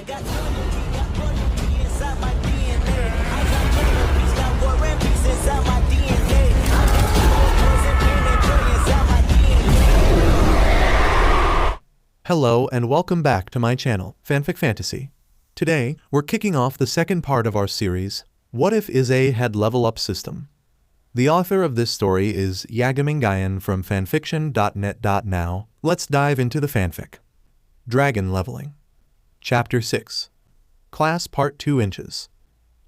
I got loyalty, got royalty inside my DNA. I got love, peace, got war and peace inside my DNA. I got power, and pain and joy inside my DNA. Hello and welcome back to my channel, Fanfic Fantasy. Today, we're kicking off the second part of our series, What If Issei Had Level Up System? The author of this story is YagamiNguyen from fanfiction.net. Now, let's dive into the fanfic. Dragon Leveling. Chapter 6. Class Part 2 Inches.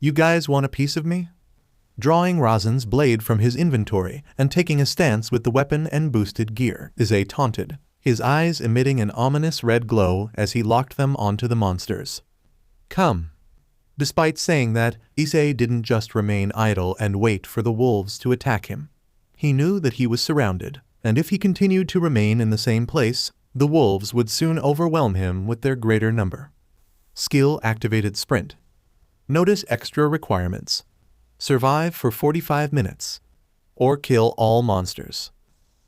You guys want a piece of me? Drawing Rasen's blade from his inventory and taking a stance with the weapon and boosted gear, Issei taunted, his eyes emitting an ominous red glow as he locked them onto the monsters. Come. Despite saying that, Issei didn't just remain idle and wait for the wolves to attack him. He knew that he was surrounded, and if he continued to remain in the same place, the wolves would soon overwhelm him with their greater number. Skill-activated sprint. Notice extra requirements. Survive for 45 minutes. Or kill all monsters.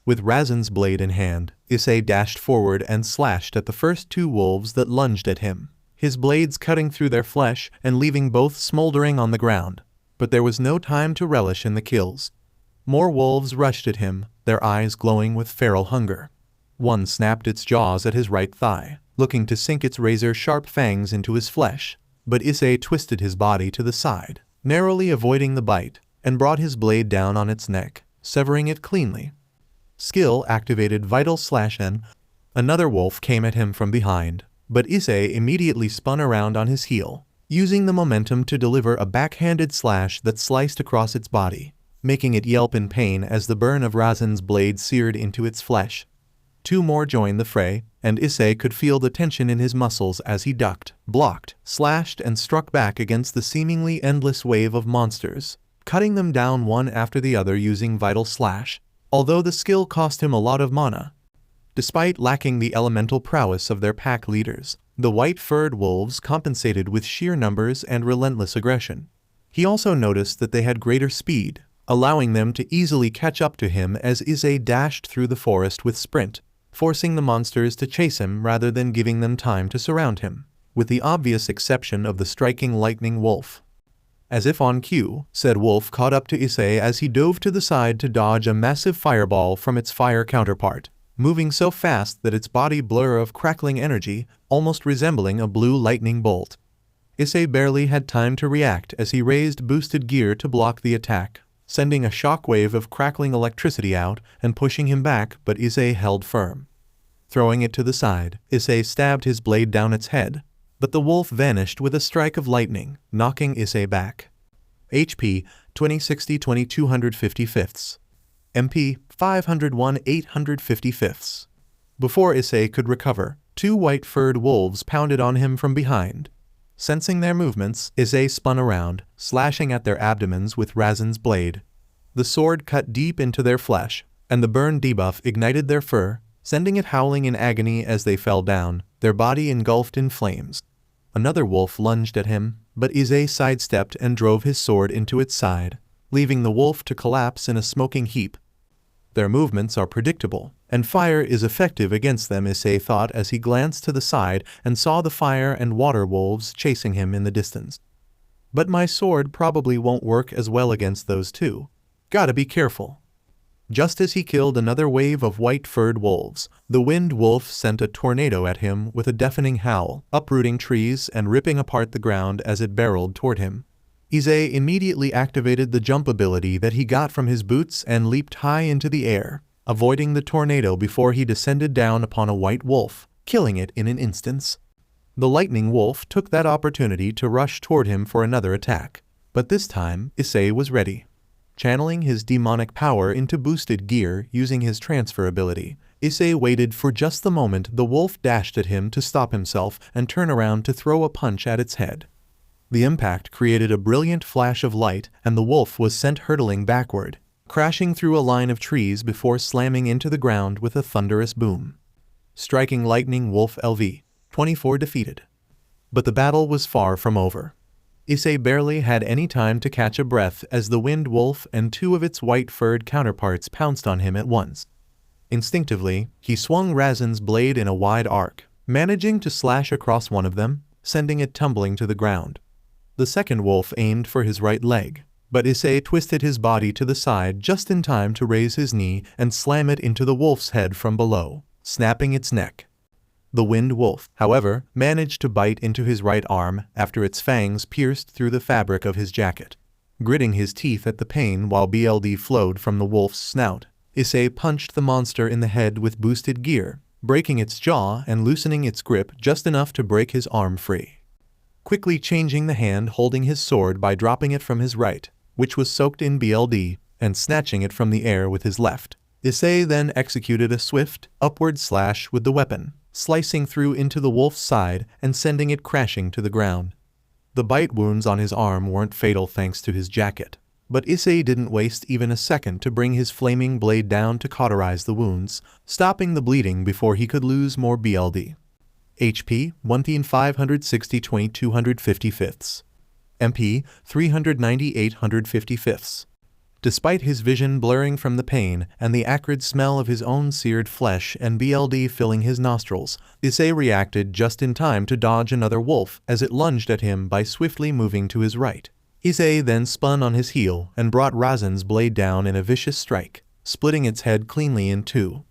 With Rasen's blade in hand, Issei dashed forward and slashed at the first two wolves that lunged at him, his blades cutting through their flesh and leaving both smoldering on the ground. But there was no time to relish in the kills. More wolves rushed at him, their eyes glowing with feral hunger. One snapped its jaws at his right thigh, looking to sink its razor-sharp fangs into his flesh, but Issei twisted his body to the side, narrowly avoiding the bite, and brought his blade down on its neck, severing it cleanly. Skill-activated Vital Slash. Another wolf came at him from behind, but Issei immediately spun around on his heel, using the momentum to deliver a backhanded slash that sliced across its body, making it yelp in pain as the burn of Rasen's blade seared into its flesh. Two more joined the fray, and Issei could feel the tension in his muscles as he ducked, blocked, slashed and struck back against the seemingly endless wave of monsters, cutting them down one after the other using Vital Slash, although the skill cost him a lot of mana. Despite lacking the elemental prowess of their pack leaders, the white-furred wolves compensated with sheer numbers and relentless aggression. He also noticed that they had greater speed, allowing them to easily catch up to him as Issei dashed through the forest with sprint, forcing the monsters to chase him rather than giving them time to surround him, with the obvious exception of the striking lightning wolf. As if on cue, said wolf caught up to Issei as he dove to the side to dodge a massive fireball from its fire counterpart, moving so fast that its body blur of crackling energy, almost resembling a blue lightning bolt. Issei barely had time to react as he raised boosted gear to block the attack, sending a shockwave of crackling electricity out and pushing him back, but Issei held firm. Throwing it to the side, Issei stabbed his blade down its head, but the wolf vanished with a strike of lightning, knocking Issei back. HP 2060 2255. MP 501 855. Before Issei could recover, two white-furred wolves pounded on him from behind. Sensing their movements, Issei spun around, slashing at their abdomens with Rasen's blade. The sword cut deep into their flesh, and the burn debuff ignited their fur, sending it howling in agony as they fell down, their body engulfed in flames. Another wolf lunged at him, but Issei sidestepped and drove his sword into its side, leaving the wolf to collapse in a smoking heap. Their movements are predictable, and fire is effective against them, Issei thought as he glanced to the side and saw the fire and water wolves chasing him in the distance. But my sword probably won't work as well against those two. Gotta be careful. Just as he killed another wave of white-furred wolves, the wind wolf sent a tornado at him with a deafening howl, uprooting trees and ripping apart the ground as it barreled toward him. Issei immediately activated the jump ability that he got from his boots and leaped high into the air, avoiding the tornado before he descended down upon a white wolf, killing it in an instant. The lightning wolf took that opportunity to rush toward him for another attack, but this time Issei was ready. Channeling his demonic power into boosted gear using his transfer ability, Issei waited for just the moment the wolf dashed at him to stop himself and turn around to throw a punch at its head. The impact created a brilliant flash of light and the wolf was sent hurtling backward, crashing through a line of trees before slamming into the ground with a thunderous boom. Striking lightning wolf LV 24 defeated. But the battle was far from over. Issei barely had any time to catch a breath as the wind wolf and two of its white-furred counterparts pounced on him at once. Instinctively, he swung Rasen's blade in a wide arc, managing to slash across one of them, sending it tumbling to the ground. The second wolf aimed for his right leg, but Issei twisted his body to the side just in time to raise his knee and slam it into the wolf's head from below, snapping its neck. The winged wolf, however, managed to bite into his right arm after its fangs pierced through the fabric of his jacket. Gritting his teeth at the pain while blood flowed from the wolf's snout, Issei punched the monster in the head with boosted gear, breaking its jaw and loosening its grip just enough to break his arm free. Quickly changing the hand holding his sword by dropping it from his right, which was soaked in blood, and snatching it from the air with his left, Issei then executed a swift, upward slash with the weapon, slicing through into the wolf's side and sending it crashing to the ground. The bite wounds on his arm weren't fatal thanks to his jacket, but Issei didn't waste even a second to bring his flaming blade down to cauterize the wounds, stopping the bleeding before he could lose more blood. HP 1560 2255. MP 390 855. Despite his vision blurring from the pain and the acrid smell of his own seared flesh and blood filling his nostrils, Issei reacted just in time to dodge another wolf as it lunged at him by swiftly moving to his right. Issei then spun on his heel and brought Razan's blade down in a vicious strike, splitting its head cleanly in two.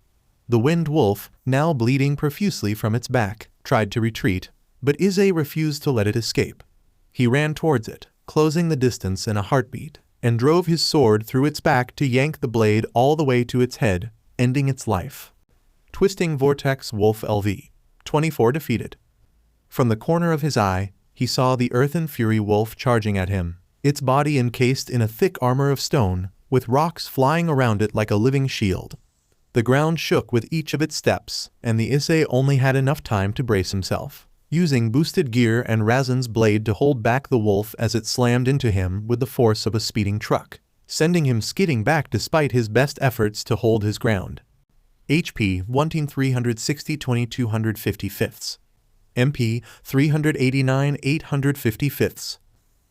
The winged wolf, now bleeding profusely from its back, tried to retreat, but Issei refused to let it escape. He ran towards it, closing the distance in a heartbeat, and drove his sword through its back to yank the blade all the way to its head, ending its life. Twisting Vortex Wolf LV. 24 defeated. From the corner of his eye, he saw the Earthen Fury Wolf charging at him, its body encased in a thick armor of stone, with rocks flying around it like a living shield. The ground shook with each of its steps, and the Issei only had enough time to brace himself, using boosted gear and Razan's blade to hold back the wolf as it slammed into him with the force of a speeding truck, sending him skidding back despite his best efforts to hold his ground. HP 1360 2255. MP 389 855.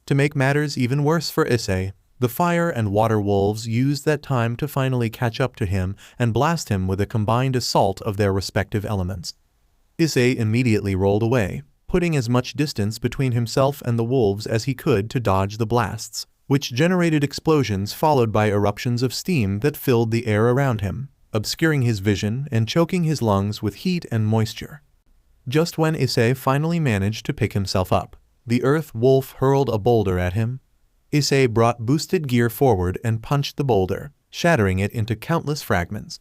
To make matters even worse for Issei, the fire and water wolves used that time to finally catch up to him and blast him with a combined assault of their respective elements. Issei immediately rolled away, putting as much distance between himself and the wolves as he could to dodge the blasts, which generated explosions followed by eruptions of steam that filled the air around him, obscuring his vision and choking his lungs with heat and moisture. Just when Issei finally managed to pick himself up, the earth wolf hurled a boulder at him. Issei brought boosted gear forward and punched the boulder, shattering it into countless fragments.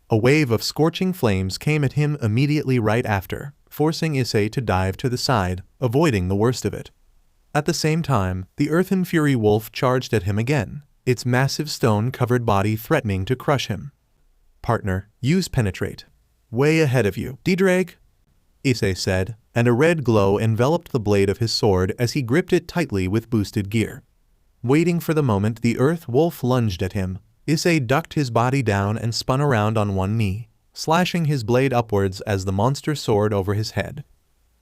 A wave of scorching flames came at him immediately right after, forcing Issei to dive to the side, avoiding the worst of it. At the same time, the Earthen Fury Wolf charged at him again, its massive stone-covered body threatening to crush him. "Partner, use Penetrate. Way ahead of you, D-Drag," Issei said, and a red glow enveloped the blade of his sword as he gripped it tightly with boosted gear. Waiting for the moment the Earth Wolf lunged at him, Issei ducked his body down and spun around on one knee, slashing his blade upwards as the monster soared over his head.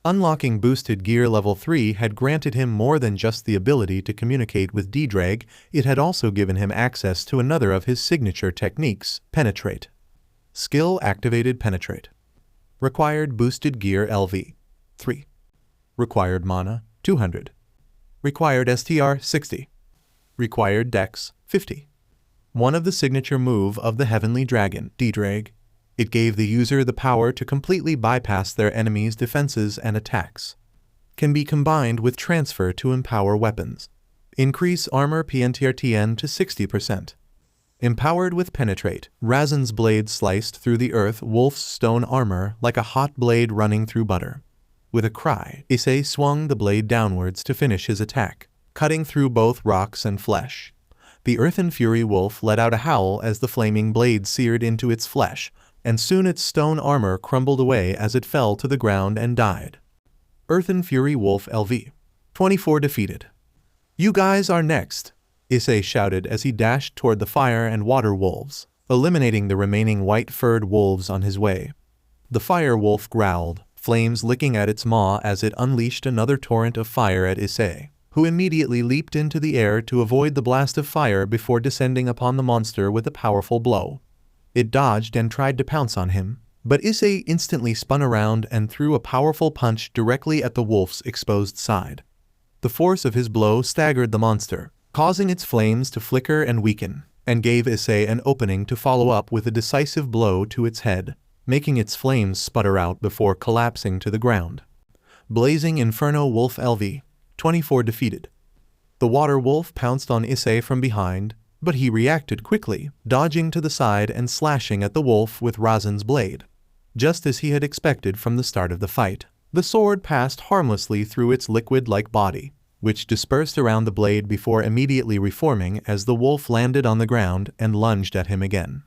Unlocking boosted gear level 3 had granted him more than just the ability to communicate with D-Drag, it had also given him access to another of his signature techniques, Penetrate. Skill activated Penetrate. Required boosted gear LV 3. Required mana 200. Required STR 60. Required Dex 50. One of the signature move of the Heavenly Dragon, D-Drag. It gave the user the power to completely bypass their enemies' defenses and attacks. Can be combined with Transfer to empower weapons. Increase armor PNTRTN to 60%. Empowered with Penetrate, Razan's blade sliced through the Earth Wolf's stone armor like a hot blade running through butter. With a cry, Issei swung the blade downwards to finish his attack, cutting through both rocks and flesh. The Earthen Fury Wolf let out a howl as the flaming blade seared into its flesh, and soon its stone armor crumbled away as it fell to the ground and died. Earthen Fury Wolf LV. 24 defeated. "You guys are next," Issei shouted as he dashed toward the fire and water wolves, eliminating the remaining white-furred wolves on his way. The fire wolf growled, flames licking at its maw as it unleashed another torrent of fire at Issei, who immediately leaped into the air to avoid the blast of fire before descending upon the monster with a powerful blow. It dodged and tried to pounce on him, But Issei instantly spun around and threw a powerful punch directly at the wolf's exposed side. The force of his blow staggered the monster, causing its flames to flicker and weaken, and gave Issei an opening to follow up with a decisive blow to its head, making its flames sputter out before collapsing to the ground. Blazing Inferno Wolf LV 24 defeated. The water wolf pounced on Issei from behind, but he reacted quickly, dodging to the side and slashing at the wolf with Rasen's blade. Just as he had expected from the start of the fight, the sword passed harmlessly through its liquid-like body, which dispersed around the blade before immediately reforming as the wolf landed on the ground and lunged at him again.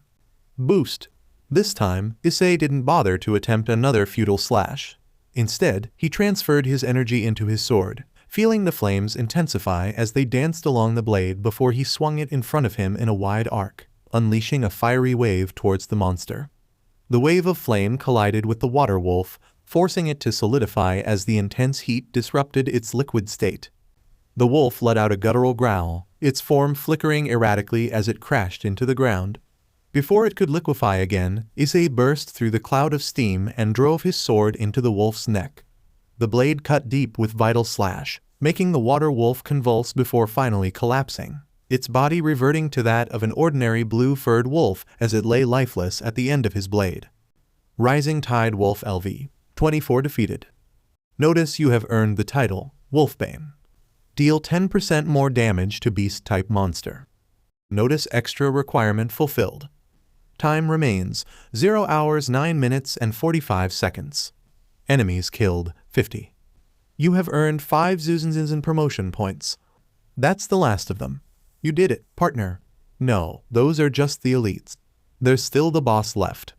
Boost! This time, Issei didn't bother to attempt another futile slash. Instead, he transferred his energy into his sword, feeling the flames intensify as they danced along the blade before he swung it in front of him in a wide arc, unleashing a fiery wave towards the monster. The wave of flame collided with the water wolf, forcing it to solidify as the intense heat disrupted its liquid state. The wolf let out a guttural growl, its form flickering erratically as it crashed into the ground. Before it could liquefy again, Issei burst through the cloud of steam and drove his sword into the wolf's neck. The blade cut deep with vital slash, making the water wolf convulse before finally collapsing, its body reverting to that of an ordinary blue-furred wolf as it lay lifeless at the end of his blade. Rising Tide Wolf LV 24 defeated. Notice you have earned the title, Wolfbane. Deal 10% more damage to beast-type monster. Notice extra requirement fulfilled. Time remains 0 hours 9 minutes and 45 seconds. Enemies killed 50. You have earned 5 Zuzenzen promotion points. That's the last of them. You did it, partner. No, those are just the elites. There's still the boss left,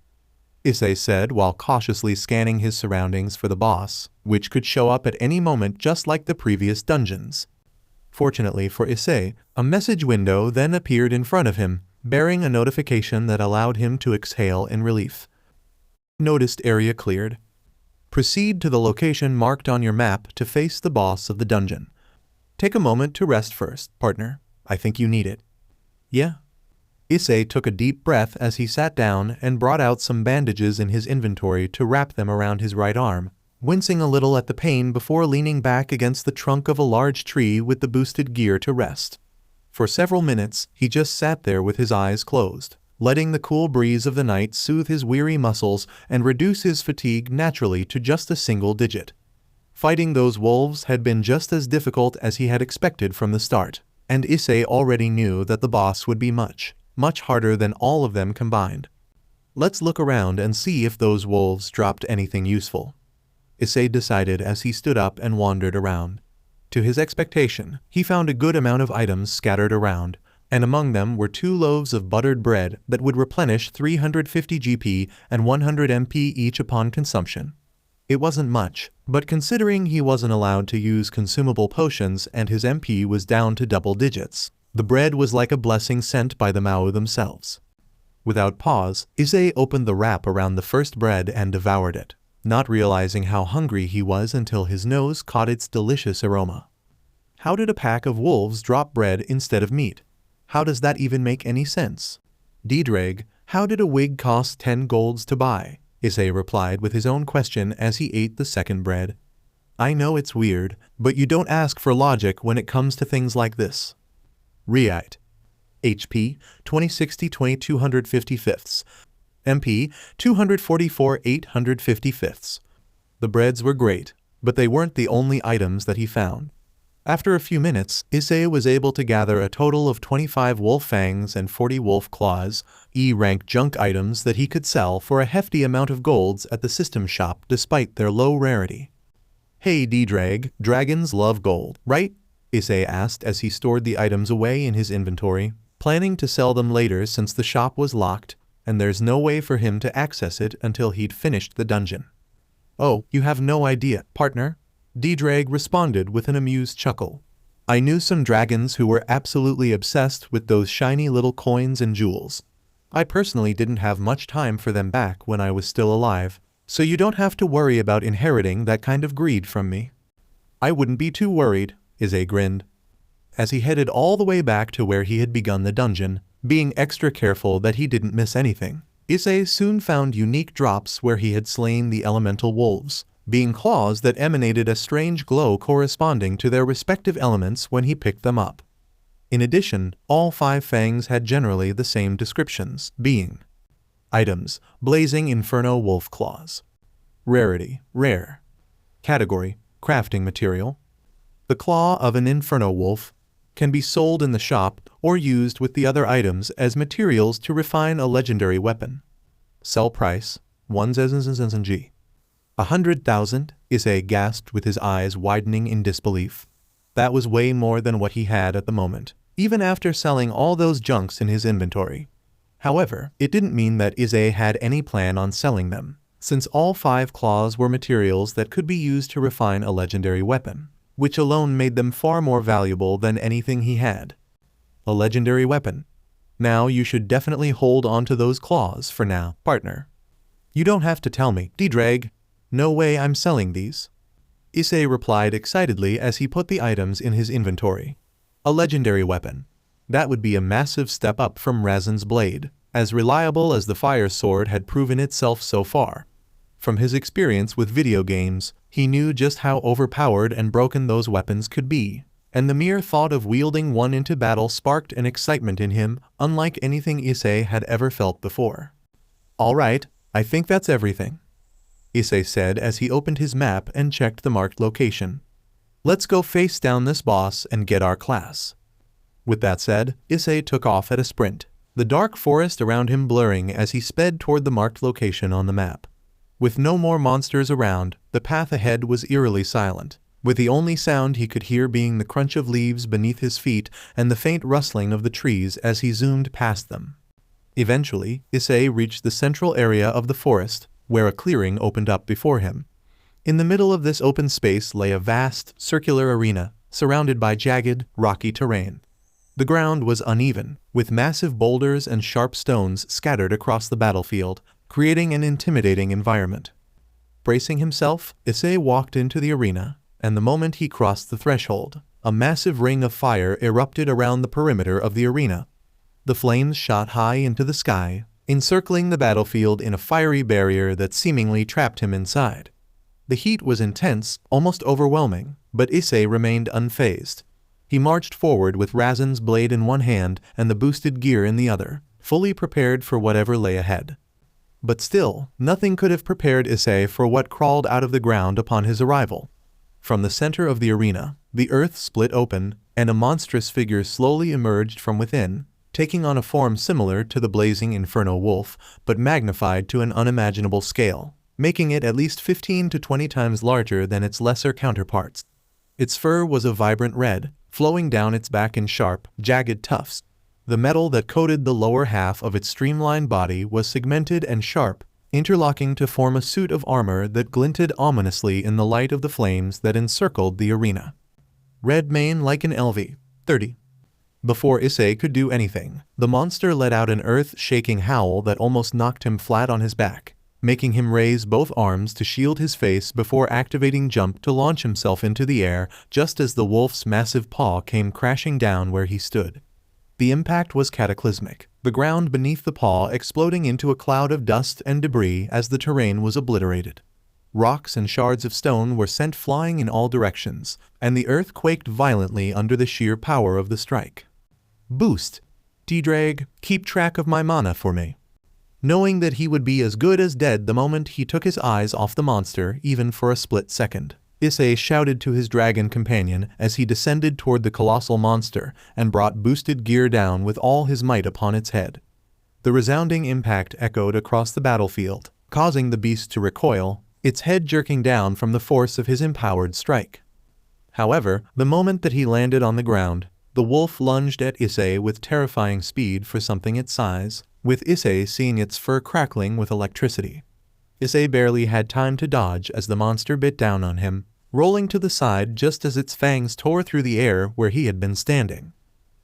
Issei said while cautiously scanning his surroundings for the boss, which could show up at any moment just like the previous dungeons. Fortunately for Issei, a message window then appeared in front of him, bearing a notification that allowed him to exhale in relief. Noticed area cleared. Proceed to the location marked on your map to face the boss of the dungeon. Take a moment to rest first, partner. I think you need it. Yeah? Issei took a deep breath as he sat down and brought out some bandages in his inventory to wrap them around his right arm, wincing a little at the pain before leaning back against the trunk of a large tree with the boosted gear to rest. For several minutes, he just sat there with his eyes closed, letting the cool breeze of the night soothe his weary muscles and reduce his fatigue naturally to just a single digit. Fighting those wolves had been just as difficult as he had expected from the start, and Issei already knew that the boss would be much harder than all of them combined. Let's look around and see if those wolves dropped anything useful, Issei decided as he stood up and wandered around. To his expectation, he found a good amount of items scattered around, and among them were 2 loaves of buttered bread that would replenish 350 GP and 100 MP each upon consumption. It wasn't much, but considering he wasn't allowed to use consumable potions and his MP was down to double digits, the bread was like a blessing sent by the Mao themselves. Without pause, Issei opened the wrap around the first bread and devoured it, not realizing how hungry he was until his nose caught its delicious aroma. How did a pack of wolves drop bread instead of meat? How does that even make any sense? Ddraig, how did a wig cost 10 golds to buy? Issei replied with his own question as he ate the second bread. I know it's weird, but you don't ask for logic when it comes to things like this. Reite. HP 2060 2255. MP 244 855. The breads were great, but they weren't the only items that he found. After a few minutes, Issei was able to gather a total of 25 wolf fangs and 40 wolf claws, E-rank junk items that he could sell for a hefty amount of golds at the system shop despite their low rarity. Hey Ddraig, dragons love gold, right? Issei asked as he stored the items away in his inventory, planning to sell them later since the shop was locked, and there's no way for him to access it until he'd finished the dungeon. Oh, you have no idea, partner? Ddraig responded with an amused chuckle. I knew some dragons who were absolutely obsessed with those shiny little coins and jewels. I personally didn't have much time for them back when I was still alive, so you don't have to worry about inheriting that kind of greed from me. I wouldn't be too worried, Issei grinned, as he headed all the way back to where he had begun the dungeon, being extra careful that he didn't miss anything. Issei soon found unique drops where he had slain the elemental wolves, being claws that emanated a strange glow corresponding to their respective elements when he picked them up. In addition, all 5 fangs had generally the same descriptions, being items, blazing inferno wolf claws. Rarity, rare. Category, crafting material. The claw of an inferno wolf can be sold in the shop or used with the other items as materials to refine a legendary weapon. Sell price, 1,000 G. 100,000, Issei gasped with his eyes widening in disbelief. That was way more than what he had at the moment, even after selling all those junks in his inventory. However, it didn't mean that Issei had any plan on selling them, since all 5 claws were materials that could be used to refine a legendary weapon, which alone made them far more valuable than anything he had. A legendary weapon. Now you should definitely hold on to those claws for now, partner. You don't have to tell me, D-Drag. No way I'm selling these. Issei replied excitedly as he put the items in his inventory. A legendary weapon. That would be a massive step up from Razen's blade, as reliable as the fire sword had proven itself so far. From his experience with video games, he knew just how overpowered and broken those weapons could be, and the mere thought of wielding one into battle sparked an excitement in him unlike anything Issei had ever felt before. All right, I think that's everything, Issei said as he opened his map and checked the marked location. Let's go face down this boss and get our class. With that said, Issei took off at a sprint, the dark forest around him blurring as he sped toward the marked location on the map. With no more monsters around, the path ahead was eerily silent, with the only sound he could hear being the crunch of leaves beneath his feet and the faint rustling of the trees as he zoomed past them. Eventually, Issei reached the central area of the forest, where a clearing opened up before him. In the middle of this open space lay a vast, circular arena, surrounded by jagged, rocky terrain. The ground was uneven, with massive boulders and sharp stones scattered across the battlefield, creating an intimidating environment. Bracing himself, Issei walked into the arena, and the moment he crossed the threshold, a massive ring of fire erupted around the perimeter of the arena. The flames shot high into the sky, encircling the battlefield in a fiery barrier that seemingly trapped him inside. The heat was intense, almost overwhelming, but Issei remained unfazed. He marched forward with Razen's blade in one hand and the boosted gear in the other, fully prepared for whatever lay ahead. But still, nothing could have prepared Issei for what crawled out of the ground upon his arrival. From the center of the arena, the earth split open, and a monstrous figure slowly emerged from within, taking on a form similar to the blazing inferno wolf, but magnified to an unimaginable scale, making it at least 15 to 20 times larger than its lesser counterparts. Its fur was a vibrant red, flowing down its back in sharp, jagged tufts. The metal that coated the lower half of its streamlined body was segmented and sharp, interlocking to form a suit of armor that glinted ominously in the light of the flames that encircled the arena. Red mane like an LV. 30. Before Issei could do anything, the monster let out an earth-shaking howl that almost knocked him flat on his back, making him raise both arms to shield his face before activating jump to launch himself into the air just as the wolf's massive paw came crashing down where he stood. The impact was cataclysmic, the ground beneath the paw exploding into a cloud of dust and debris as the terrain was obliterated. Rocks and shards of stone were sent flying in all directions, and the earth quaked violently under the sheer power of the strike. Boost. D-Drag, keep track of my mana for me. Knowing that he would be as good as dead the moment he took his eyes off the monster even for a split second, Issei shouted to his dragon companion as he descended toward the colossal monster and brought boosted gear down with all his might upon its head. The resounding impact echoed across the battlefield, causing the beast to recoil, its head jerking down from the force of his empowered strike. However, the moment that he landed on the ground, the wolf lunged at Issei with terrifying speed for something its size, with Issei seeing its fur crackling with electricity. Issei barely had time to dodge as the monster bit down on him, rolling to the side just as its fangs tore through the air where he had been standing.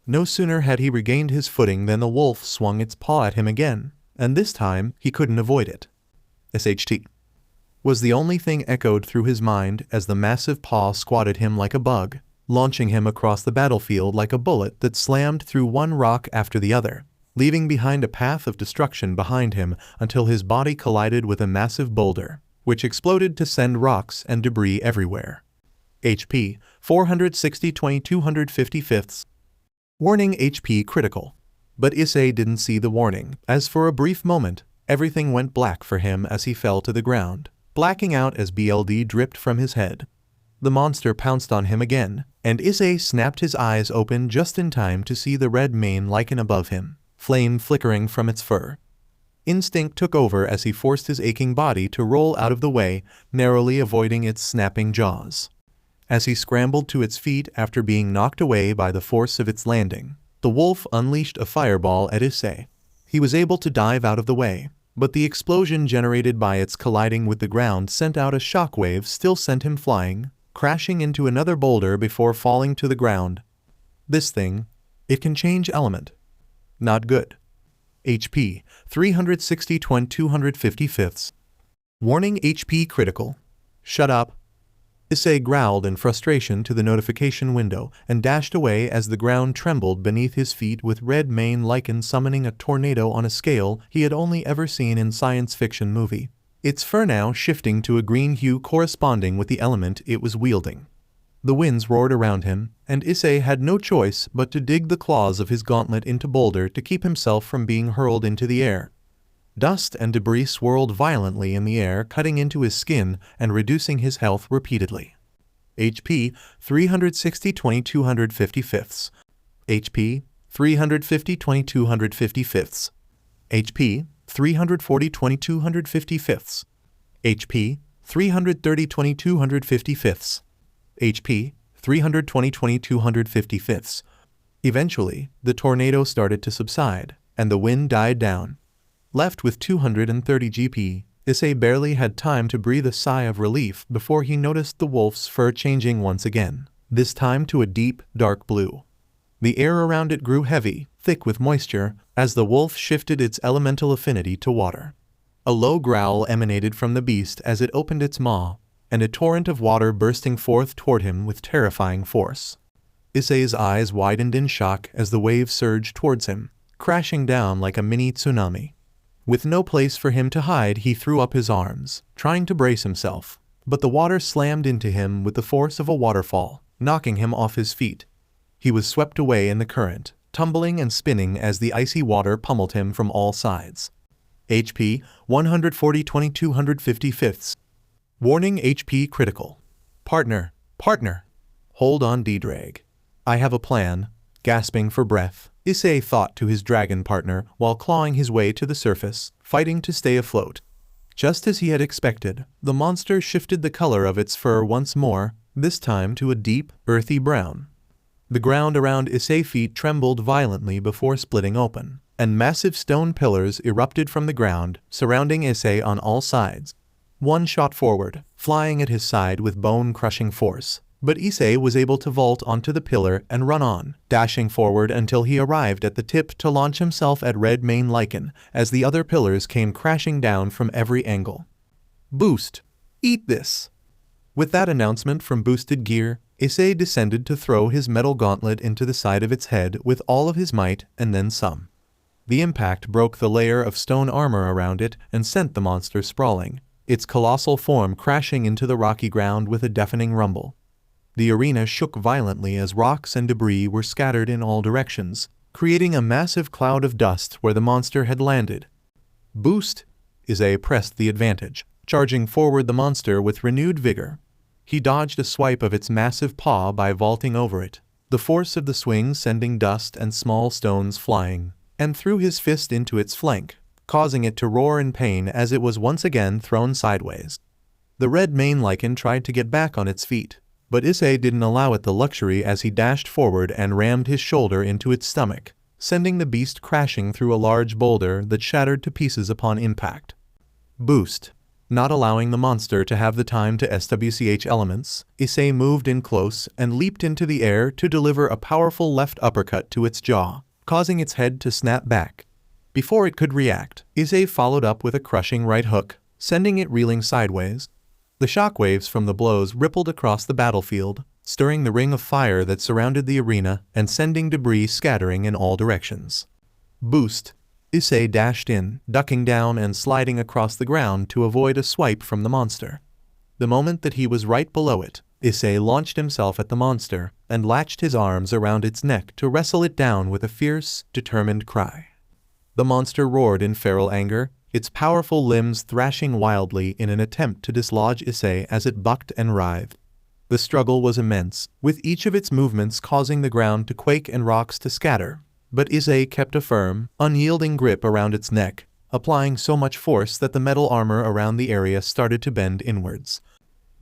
No sooner had he regained his footing than the wolf swung its paw at him again, and this time he couldn't avoid it. SHT was the only thing echoed through his mind as the massive paw squatted him like a bug, launching him across the battlefield like a bullet that slammed through one rock after the other. leaving behind a path of destruction behind him until his body collided with a massive boulder, which exploded to send rocks and debris everywhere. HP 460-2255. Warning: HP critical. But Issei didn't see the warning, as for a brief moment, everything went black for him as he fell to the ground, blacking out as blood dripped from his head. The monster pounced on him again, and Issei snapped his eyes open just in time to see the red mane lichen above him, flame flickering from its fur. Instinct took over as he forced his aching body to roll out of the way, narrowly avoiding its snapping jaws. As he scrambled to its feet after being knocked away by the force of its landing, the wolf unleashed a fireball at Issei. He was able to dive out of the way, but the explosion generated by its colliding with the ground sent out a shockwave still sent him flying, crashing into another boulder before falling to the ground. This thing, it can change element. Not good. HP 360-255. Warning: HP critical. Shut up. Issei growled in frustration to the notification window and dashed away as the ground trembled beneath his feet, with red mane lichen summoning a tornado on a scale he had only ever seen in science fiction movie, its fur now shifting to a green hue corresponding with the element it was wielding. The winds roared around him, and Issei had no choice but to dig the claws of his gauntlet into boulder to keep himself from being hurled into the air. Dust and debris swirled violently in the air, cutting into his skin and reducing his health repeatedly. HP 360-2255. HP 350-2255. HP 340-2255. HP 330-2255. HP 320-2255. Eventually, the tornado started to subside, and the wind died down. Left with 230 GP, Issei barely had time to breathe a sigh of relief before he noticed the wolf's fur changing once again, this time to a deep, dark blue. The air around it grew heavy, thick with moisture, as the wolf shifted its elemental affinity to water. A low growl emanated from the beast as it opened its maw, and a torrent of water bursting forth toward him with terrifying force. Issei's eyes widened in shock as the wave surged towards him, crashing down like a mini tsunami. With no place for him to hide, he threw up his arms, trying to brace himself, but the water slammed into him with the force of a waterfall, knocking him off his feet. He was swept away in the current, tumbling and spinning as the icy water pummeled him from all sides. HP 140-2255. Warning: HP critical. Partner, partner. Hold on, D-Drag. I have a plan. Gasping for breath, Issei thought to his dragon partner while clawing his way to the surface, fighting to stay afloat. Just as he had expected, the monster shifted the color of its fur once more, this time to a deep, earthy brown. The ground around Issei's feet trembled violently before splitting open, and massive stone pillars erupted from the ground, surrounding Issei on all sides. One shot forward, flying at his side with bone-crushing force, but Issei was able to vault onto the pillar and run on, dashing forward until he arrived at the tip to launch himself at red mane lichen as the other pillars came crashing down from every angle. Boost! Eat this! With that announcement from boosted gear, Issei descended to throw his metal gauntlet into the side of its head with all of his might and then some. The impact broke the layer of stone armor around it and sent the monster sprawling, its colossal form crashing into the rocky ground with a deafening rumble. The arena shook violently as rocks and debris were scattered in all directions, creating a massive cloud of dust where the monster had landed. Boost! Issei pressed the advantage, charging forward the monster with renewed vigor. He dodged a swipe of its massive paw by vaulting over it, the force of the swing sending dust and small stones flying, and threw his fist into its flank, causing it to roar in pain as it was once again thrown sideways. The red mane lichen tried to get back on its feet, but Issei didn't allow it the luxury as he dashed forward and rammed his shoulder into its stomach, sending the beast crashing through a large boulder that shattered to pieces upon impact. Boost! Not allowing the monster to have the time to SWCH elements, Issei moved in close and leaped into the air to deliver a powerful left uppercut to its jaw, causing its head to snap back. Before it could react, Issei followed up with a crushing right hook, sending it reeling sideways. The shockwaves from the blows rippled across the battlefield, stirring the ring of fire that surrounded the arena and sending debris scattering in all directions. Boost. Issei dashed in, ducking down and sliding across the ground to avoid a swipe from the monster. The moment that he was right below it, Issei launched himself at the monster and latched his arms around its neck to wrestle it down with a fierce, determined cry. The monster roared in feral anger, its powerful limbs thrashing wildly in an attempt to dislodge Issei as it bucked and writhed. The struggle was immense, with each of its movements causing the ground to quake and rocks to scatter. But Issei kept a firm, unyielding grip around its neck, applying so much force that the metal armor around the area started to bend inwards.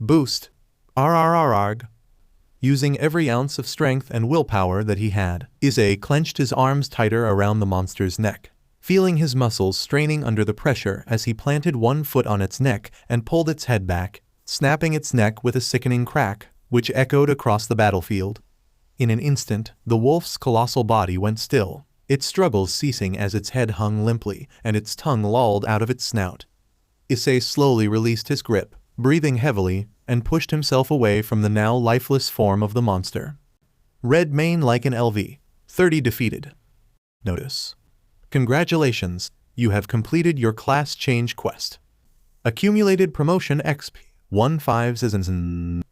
Boost. Arg. Using every ounce of strength and willpower that he had, Issei clenched his arms tighter around the monster's neck, feeling his muscles straining under the pressure as he planted one foot on its neck and pulled its head back, snapping its neck with a sickening crack, which echoed across the battlefield. In an instant, the wolf's colossal body went still, its struggles ceasing as its head hung limply and its tongue lolled out of its snout. Issei slowly released his grip, breathing heavily, and pushed himself away from the now lifeless form of the monster. Red mane like an LV. 30 defeated. Notice. Congratulations, you have completed your class change quest. Accumulated promotion XP. 15.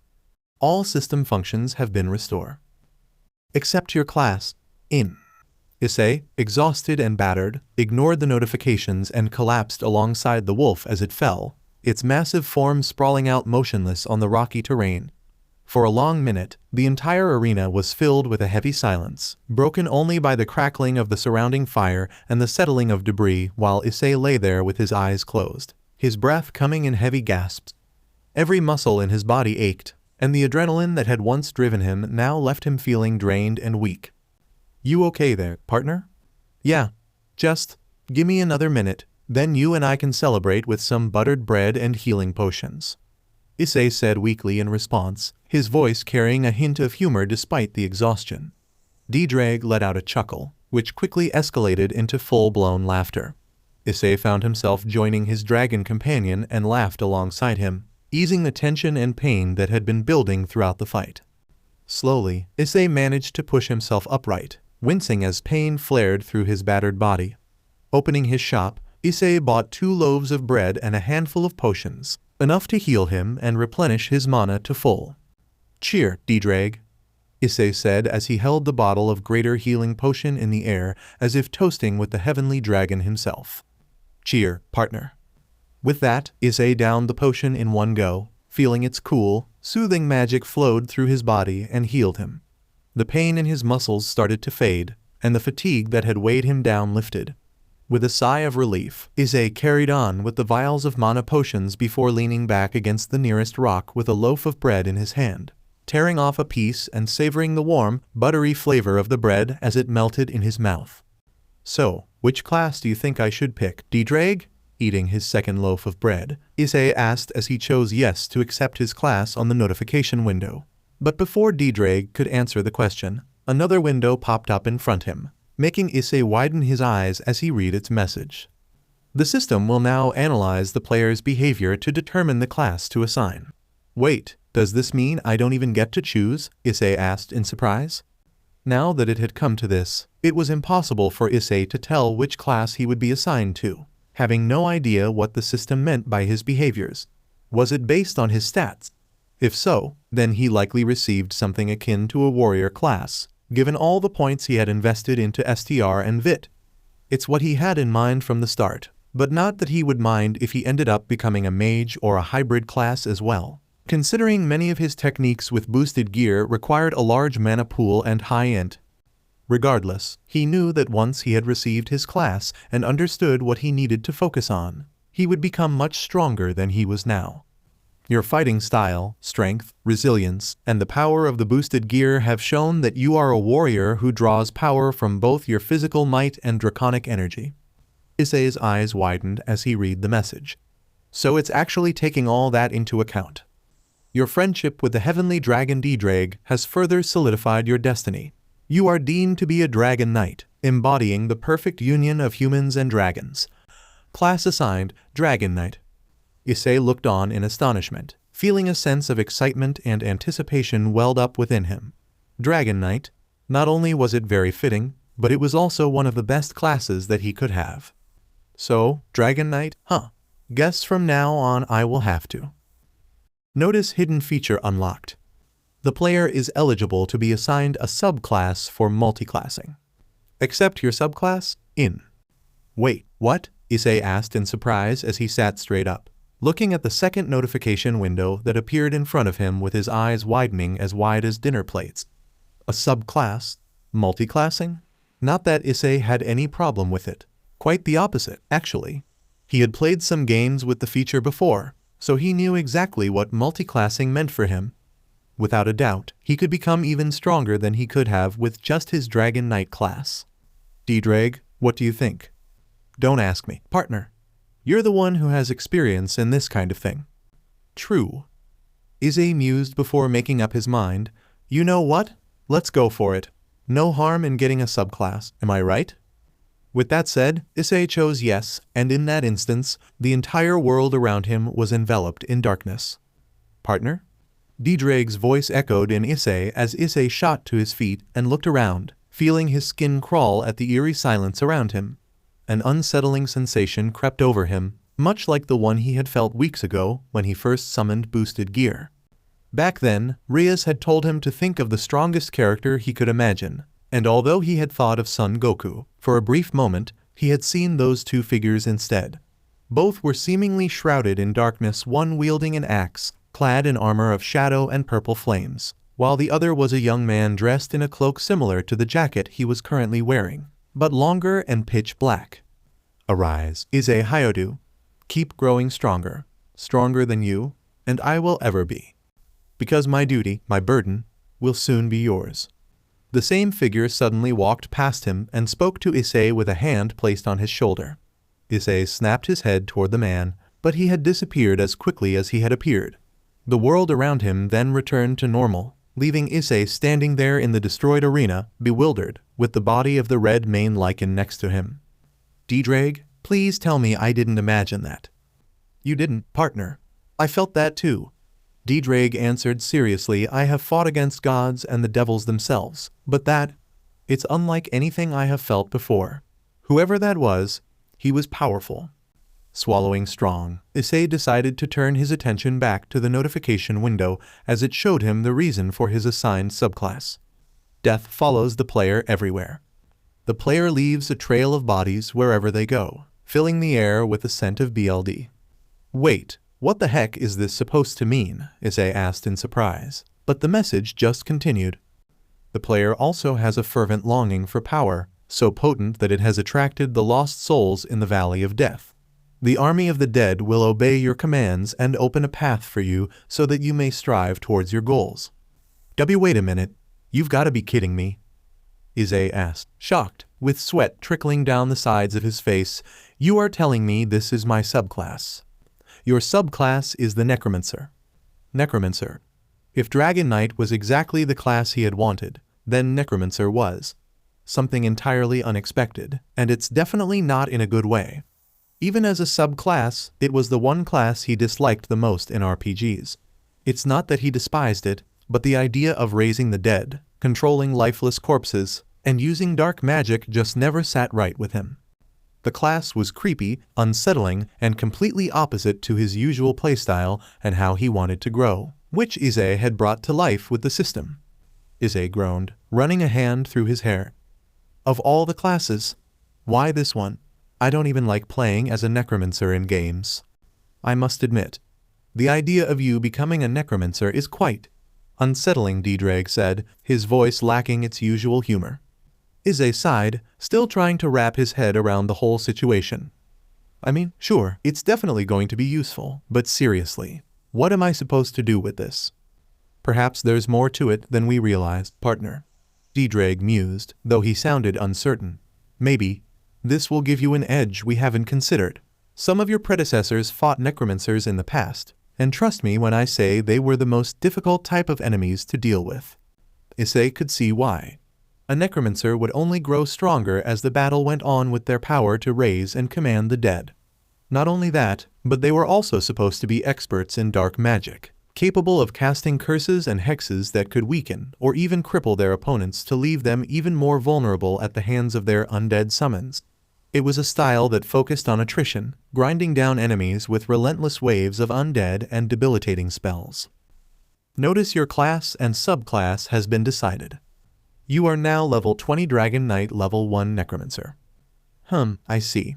All system functions have been restored. Except your class. In. Issei, exhausted and battered, ignored the notifications and collapsed alongside the wolf as it fell, its massive form sprawling out motionless on the rocky terrain. For a long minute, the entire arena was filled with a heavy silence, broken only by the crackling of the surrounding fire and the settling of debris while Issei lay there with his eyes closed, his breath coming in heavy gasps. Every muscle in his body ached, and the adrenaline that had once driven him now left him feeling drained and weak. You okay there, partner? Yeah. Just give me another minute, then you and I can celebrate with some buttered bread and healing potions. Issei said weakly in response, his voice carrying a hint of humor despite the exhaustion. D-Drag let out a chuckle, which quickly escalated into full-blown laughter. Issei found himself joining his dragon companion and laughed alongside him, easing the tension and pain that had been building throughout the fight. Slowly, Issei managed to push himself upright, wincing as pain flared through his battered body. Opening his shop, Issei bought 2 loaves of bread and a handful of potions, enough to heal him and replenish his mana to full. Cheer, D-Drag, Issei said as he held the bottle of greater healing potion in the air as if toasting with the heavenly dragon himself. Cheer, partner. With that, Issei downed the potion in one go, feeling its cool, soothing magic flowed through his body and healed him. The pain in his muscles started to fade, and the fatigue that had weighed him down lifted. With a sigh of relief, Issei carried on with the vials of mana potions before leaning back against the nearest rock with a loaf of bread in his hand, tearing off a piece and savoring the warm, buttery flavor of the bread as it melted in his mouth. So, which class do you think I should pick, D-Drag? Eating his second loaf of bread, Issei asked as he chose yes to accept his class on the notification window. But before D-Drag could answer the question, another window popped up in front of him, making Issei widen his eyes as he read its message. The system will now analyze the player's behavior to determine the class to assign. Wait, does this mean I don't even get to choose? Issei asked in surprise. Now that it had come to this, it was impossible for Issei to tell which class he would be assigned to, having no idea what the system meant by his behaviors. Was it based on his stats? If so, then he likely received something akin to a warrior class, given all the points he had invested into STR and VIT. It's what he had in mind from the start, but not that he would mind if he ended up becoming a mage or a hybrid class as well, considering many of his techniques with boosted gear required a large mana pool and high int. Regardless, he knew that once he had received his class and understood what he needed to focus on, he would become much stronger than he was now. Your fighting style, strength, resilience, and the power of the boosted gear have shown that you are a warrior who draws power from both your physical might and draconic energy. Issei's eyes widened as he read the message. So it's actually taking all that into account. Your friendship with the heavenly dragon D-Drag has further solidified your destiny. You are deemed to be a dragon knight, embodying the perfect union of humans and dragons. Class assigned, Dragon Knight. Issei looked on in astonishment, feeling a sense of excitement and anticipation welled up within him. Dragon Knight? Not only was it very fitting, but it was also one of the best classes that he could have. So, Dragon Knight, huh? Guess from now on I will have to. Notice hidden feature unlocked. The player is eligible to be assigned a subclass for multiclassing. Accept your subclass in. Wait, what? Issei asked in surprise as he sat straight up, looking at the second notification window that appeared in front of him with his eyes widening as wide as dinner plates. A subclass? Multiclassing? Not that Issei had any problem with it. Quite the opposite, actually. He had played some games with the feature before, so he knew exactly what multiclassing meant for him. Without a doubt, he could become even stronger than he could have with just his Dragon Knight class. D-Drag, what do you think? Don't ask me, partner. You're the one who has experience in this kind of thing. True. Issei mused before making up his mind. You know what? Let's go for it. No harm in getting a subclass, am I right? With that said, Issei chose yes, and in that instance, the entire world around him was enveloped in darkness. Partner? D-Drag's voice echoed in Issei as Issei shot to his feet and looked around, feeling his skin crawl at the eerie silence around him. An unsettling sensation crept over him, much like the one he had felt weeks ago when he first summoned boosted gear. Back then, Rias had told him to think of the strongest character he could imagine, and although he had thought of Son Goku, for a brief moment, he had seen those two figures instead. Both were seemingly shrouded in darkness, one wielding an axe, clad in armor of shadow and purple flames, while the other was a young man dressed in a cloak similar to the jacket he was currently wearing, but longer and pitch black. Arise, Issei Hyodu. Keep growing stronger, stronger than you, and I will ever be. Because my duty, my burden, will soon be yours. The same figure suddenly walked past him and spoke to Issei with a hand placed on his shoulder. Issei snapped his head toward the man, but he had disappeared as quickly as he had appeared. The world around him then returned to normal, leaving Issei standing there in the destroyed arena, bewildered, with the body of the red mane lichen next to him. D-Drag, please tell me I didn't imagine that. You didn't, partner. I felt that too. D-Drag answered seriously. I have fought against gods and the devils themselves, but it's unlike anything I have felt before. Whoever that was, he was powerful. Swallowing strong, Issei decided to turn his attention back to the notification window as it showed him the reason for his assigned subclass. Death follows the player everywhere. The player leaves a trail of bodies wherever they go, filling the air with the scent of BLD. Wait, what the heck is this supposed to mean? Issei asked in surprise, but the message just continued. The player also has a fervent longing for power, so potent that it has attracted the lost souls in the Valley of Death. The army of the dead will obey your commands and open a path for you so that you may strive towards your goals. Wait a minute, you've got to be kidding me. Issei asked, shocked, with sweat trickling down the sides of his face. You are telling me this is my subclass. Your subclass is the Necromancer. Necromancer. If Dragon Knight was exactly the class he had wanted, then Necromancer was. Something entirely unexpected, and it's definitely not in a good way. Even as a subclass, it was the one class he disliked the most in RPGs. It's not that he despised it, but the idea of raising the dead, controlling lifeless corpses, and using dark magic just never sat right with him. The class was creepy, unsettling, and completely opposite to his usual playstyle and how he wanted to grow, which Issei had brought to life with the system. Issei groaned, running a hand through his hair. Of all the classes, why this one? I don't even like playing as a necromancer in games. I must admit, the idea of you becoming a necromancer is quite unsettling, D-Drag said, his voice lacking its usual humor. Issei sighed, still trying to wrap his head around the whole situation. I mean, sure, it's definitely going to be useful, but seriously, what am I supposed to do with this? Perhaps there's more to it than we realized, partner. D-Drag mused, though he sounded uncertain. Maybe this will give you an edge we haven't considered. Some of your predecessors fought necromancers in the past, and trust me when I say they were the most difficult type of enemies to deal with. Issei could see why. A necromancer would only grow stronger as the battle went on with their power to raise and command the dead. Not only that, but they were also supposed to be experts in dark magic, capable of casting curses and hexes that could weaken or even cripple their opponents to leave them even more vulnerable at the hands of their undead summons. It was a style that focused on attrition, grinding down enemies with relentless waves of undead and debilitating spells. Notice your class and subclass has been decided. You are now level 20 Dragon Knight, level 1 Necromancer. I see.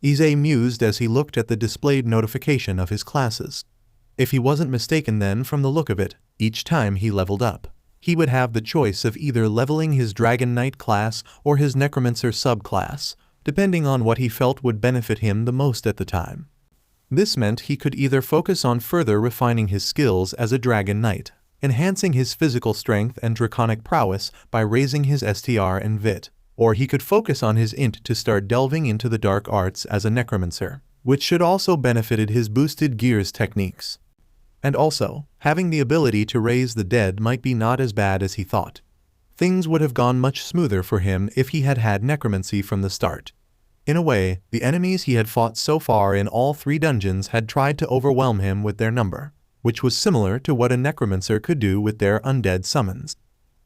Issei mused as he looked at the displayed notification of his classes. If he wasn't mistaken then, from the look of it, each time he leveled up, he would have the choice of either leveling his Dragon Knight class or his Necromancer subclass, depending on what he felt would benefit him the most at the time. This meant he could either focus on further refining his skills as a Dragon Knight, enhancing his physical strength and draconic prowess by raising his STR and VIT, or he could focus on his int to start delving into the dark arts as a Necromancer, which should also benefited his boosted gears techniques. And also, having the ability to raise the dead might be not as bad as he thought. Things would have gone much smoother for him if he had had necromancy from the start. In a way, the enemies he had fought so far in all 3 dungeons had tried to overwhelm him with their number, which was similar to what a necromancer could do with their undead summons.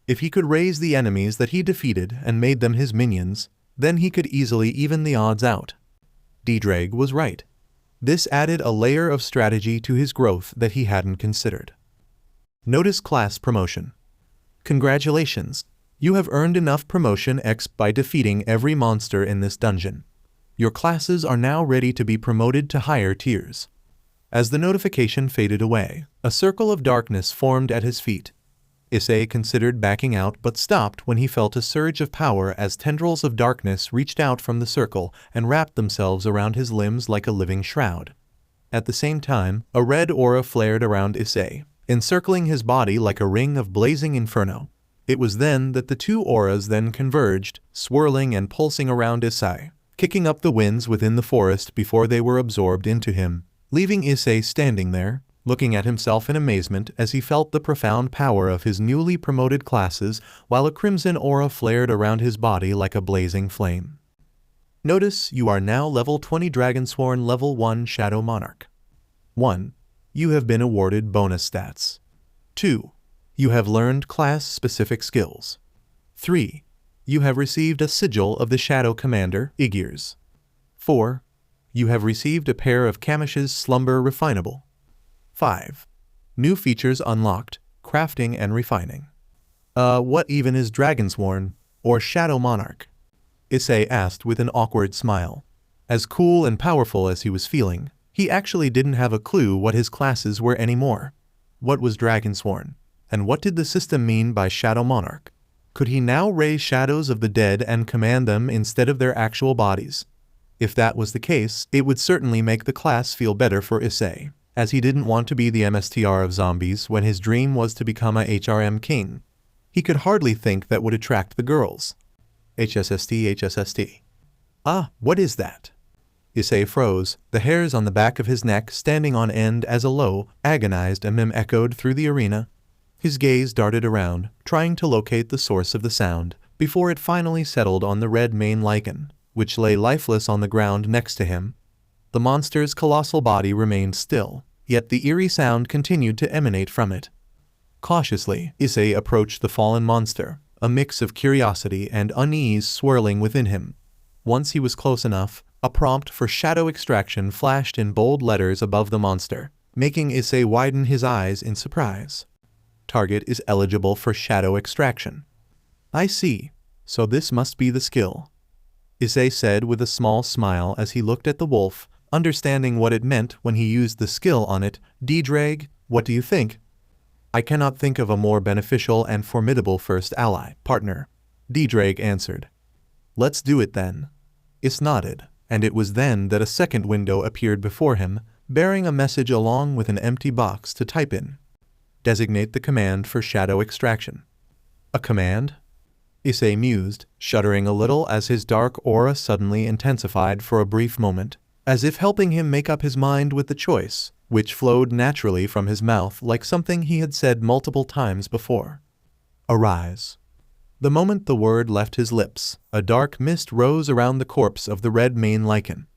If he could raise the enemies that he defeated and made them his minions, then he could easily even the odds out. D-Drag was right. This added a layer of strategy to his growth that he hadn't considered. Notice class promotion. Congratulations! You have earned enough promotion X by defeating every monster in this dungeon. Your classes are now ready to be promoted to higher tiers. As the notification faded away, a circle of darkness formed at his feet. Issei considered backing out but stopped when he felt a surge of power as tendrils of darkness reached out from the circle and wrapped themselves around his limbs like a living shroud. At the same time, a red aura flared around Issei, encircling his body like a ring of blazing inferno. It was then that the 2 auras then converged, swirling and pulsing around Issei, kicking up the winds within the forest before they were absorbed into him, leaving Issei standing there, looking at himself in amazement as he felt the profound power of his newly promoted classes while a crimson aura flared around his body like a blazing flame. Notice you are now level 20 Dragonsworn, level 1 Shadow Monarch. 1. You have been awarded bonus stats. 2. You have learned class-specific skills. 3. You have received a sigil of the Shadow Commander, Igirs. 4. You have received a pair of Kamish's Slumber Refinable. 5. New features unlocked, crafting and refining. What even is Dragonsworn, or Shadow Monarch? Issei asked with an awkward smile. As cool and powerful as he was feeling, he actually didn't have a clue what his classes were anymore. What was Dragonsworn? And what did the system mean by Shadow Monarch? Could he now raise shadows of the dead and command them instead of their actual bodies? If that was the case, it would certainly make the class feel better for Issei, as he didn't want to be the MSTR of zombies when his dream was to become a HRM king. He could hardly think that would attract the girls. HSST. What is that? Issei froze, the hairs on the back of his neck standing on end as a low, agonized mmm echoed through the arena. His gaze darted around, trying to locate the source of the sound, before it finally settled on the red main lichen, which lay lifeless on the ground next to him. The monster's colossal body remained still, yet the eerie sound continued to emanate from it. Cautiously, Issei approached the fallen monster, a mix of curiosity and unease swirling within him. Once he was close enough, a prompt for shadow extraction flashed in bold letters above the monster, making Issei widen his eyes in surprise. Target is eligible for shadow extraction. I see, so this must be the skill. Issei said with a small smile as he looked at the wolf, understanding what it meant when he used the skill on it. D-Drag, what do you think? I cannot think of a more beneficial and formidable first ally, partner. D-Drag answered. Let's do it then. Iss nodded, and it was then that a second window appeared before him, bearing a message along with an empty box to type in. Designate the command for shadow extraction. A command? Issei mused, shuddering a little as his dark aura suddenly intensified for a brief moment, as if helping him make up his mind with the choice, which flowed naturally from his mouth like something he had said multiple times before. Arise. The moment the word left his lips, a dark mist rose around the corpse of the red main lichen.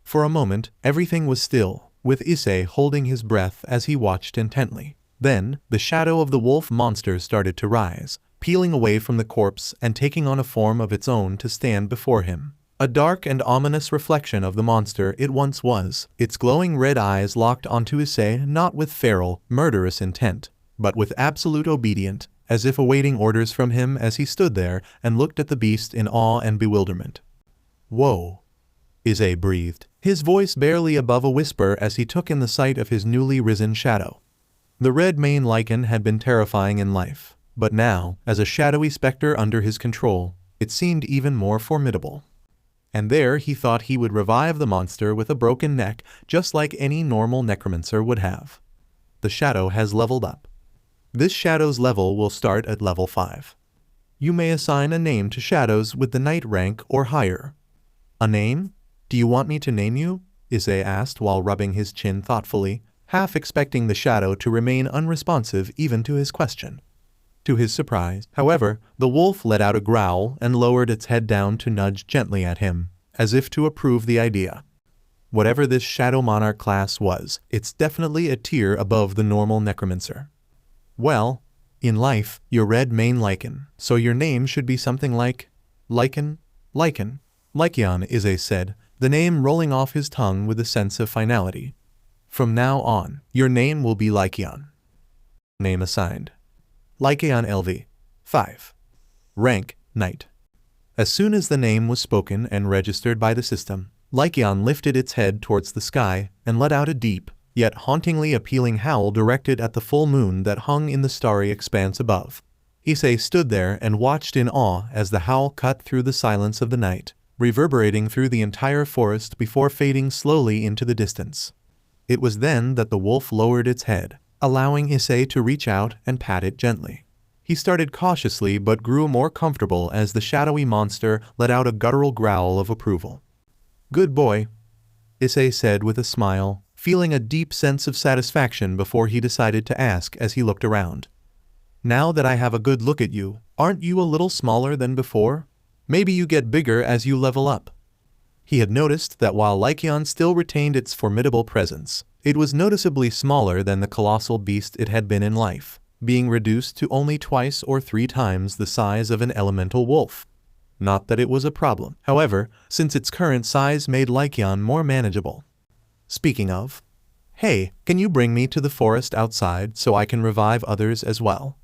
For a moment, everything was still, with Issei holding his breath as he watched intently. Then, the shadow of the wolf monster started to rise, peeling away from the corpse and taking on a form of its own to stand before him. A dark and ominous reflection of the monster it once was, its glowing red eyes locked onto Issei not with feral, murderous intent, but with absolute obedience, as if awaiting orders from him as he stood there and looked at the beast in awe and bewilderment. "Whoa," Issei breathed, his voice barely above a whisper as he took in the sight of his newly risen shadow. The red mane lichen had been terrifying in life, but now, as a shadowy specter under his control, it seemed even more formidable. And there he thought he would revive the monster with a broken neck, just like any normal necromancer would have. The shadow has leveled up. This shadow's level will start at level 5. You may assign a name to shadows with the knight rank or higher. A name? Do you want me to name you? Issei asked while rubbing his chin thoughtfully, half expecting the shadow to remain unresponsive even to his question. To his surprise, however, the wolf let out a growl and lowered its head down to nudge gently at him, as if to approve the idea. Whatever this Shadow Monarch class was, it's definitely a tier above the normal necromancer. Well, in life, you're red mane lichen, so your name should be something like Lichen? Lycan, Issei said, the name rolling off his tongue with a sense of finality. From now on, your name will be Lycian. Name assigned. Lycian LV. 5. Rank, Knight. As soon as the name was spoken and registered by the system, Lycian lifted its head towards the sky and let out a deep, yet hauntingly appealing howl directed at the full moon that hung in the starry expanse above. Issei stood there and watched in awe as the howl cut through the silence of the night, reverberating through the entire forest before fading slowly into the distance. It was then that the wolf lowered its head, allowing Issei to reach out and pat it gently. He started cautiously but grew more comfortable as the shadowy monster let out a guttural growl of approval. "Good boy," Issei said with a smile, feeling a deep sense of satisfaction before he decided to ask as he looked around. "Now that I have a good look at you, aren't you a little smaller than before? Maybe you get bigger as you level up." He had noticed that while Lycian still retained its formidable presence, it was noticeably smaller than the colossal beast it had been in life, being reduced to only 2 or 3 times the size of an elemental wolf. Not that it was a problem, however, since its current size made Lycian more manageable. Speaking of, "Hey, can you bring me to the forest outside so I can revive others as well?"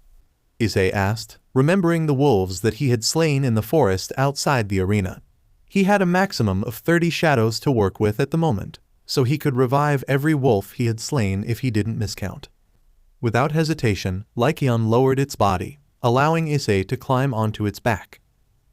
Issei asked, remembering the wolves that he had slain in the forest outside the arena. He had a maximum of 30 shadows to work with at the moment, so he could revive every wolf he had slain if he didn't miscount. Without hesitation, Lycian lowered its body, allowing Issei to climb onto its back.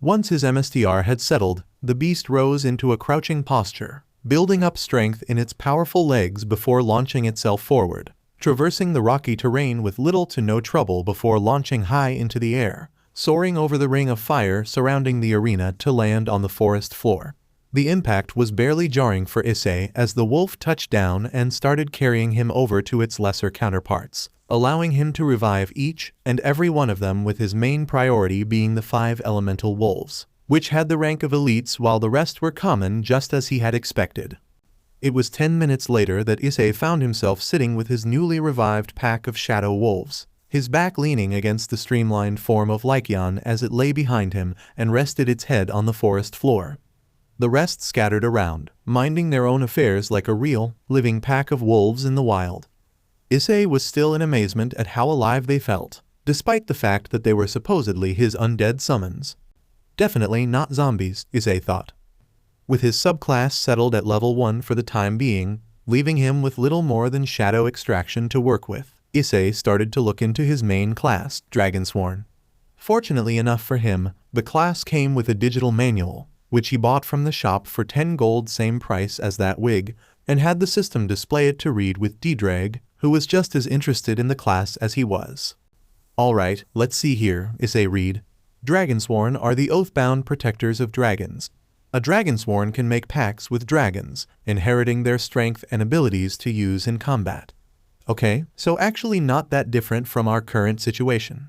Once his MSTR had settled, the beast rose into a crouching posture, building up strength in its powerful legs before launching itself forward, traversing the rocky terrain with little to no trouble before launching high into the air, soaring over the ring of fire surrounding the arena to land on the forest floor. The impact was barely jarring for Issei as the wolf touched down and started carrying him over to its lesser counterparts, allowing him to revive each and every one of them, with his main priority being the 5 elemental wolves, which had the rank of elites while the rest were common, just as he had expected. It was 10 minutes later that Issei found himself sitting with his newly revived pack of shadow wolves, his back leaning against the streamlined form of Lycian as it lay behind him and rested its head on the forest floor. The rest scattered around, minding their own affairs like a real, living pack of wolves in the wild. Issei was still in amazement at how alive they felt, despite the fact that they were supposedly his undead summons. Definitely not zombies, Issei thought. With his subclass settled at level 1 for the time being, leaving him with little more than shadow extraction to work with, Issei started to look into his main class, Dragonsworn. Fortunately enough for him, the class came with a digital manual, which he bought from the shop for 10 gold, same price as that wig, and had the system display it to read with D-Drag, who was just as interested in the class as he was. "Alright, let's see here," Issei read. "Dragonsworn are the oath-bound protectors of dragons. A Dragonsworn can make pacts with dragons, inheriting their strength and abilities to use in combat." Okay, so actually not that different from our current situation.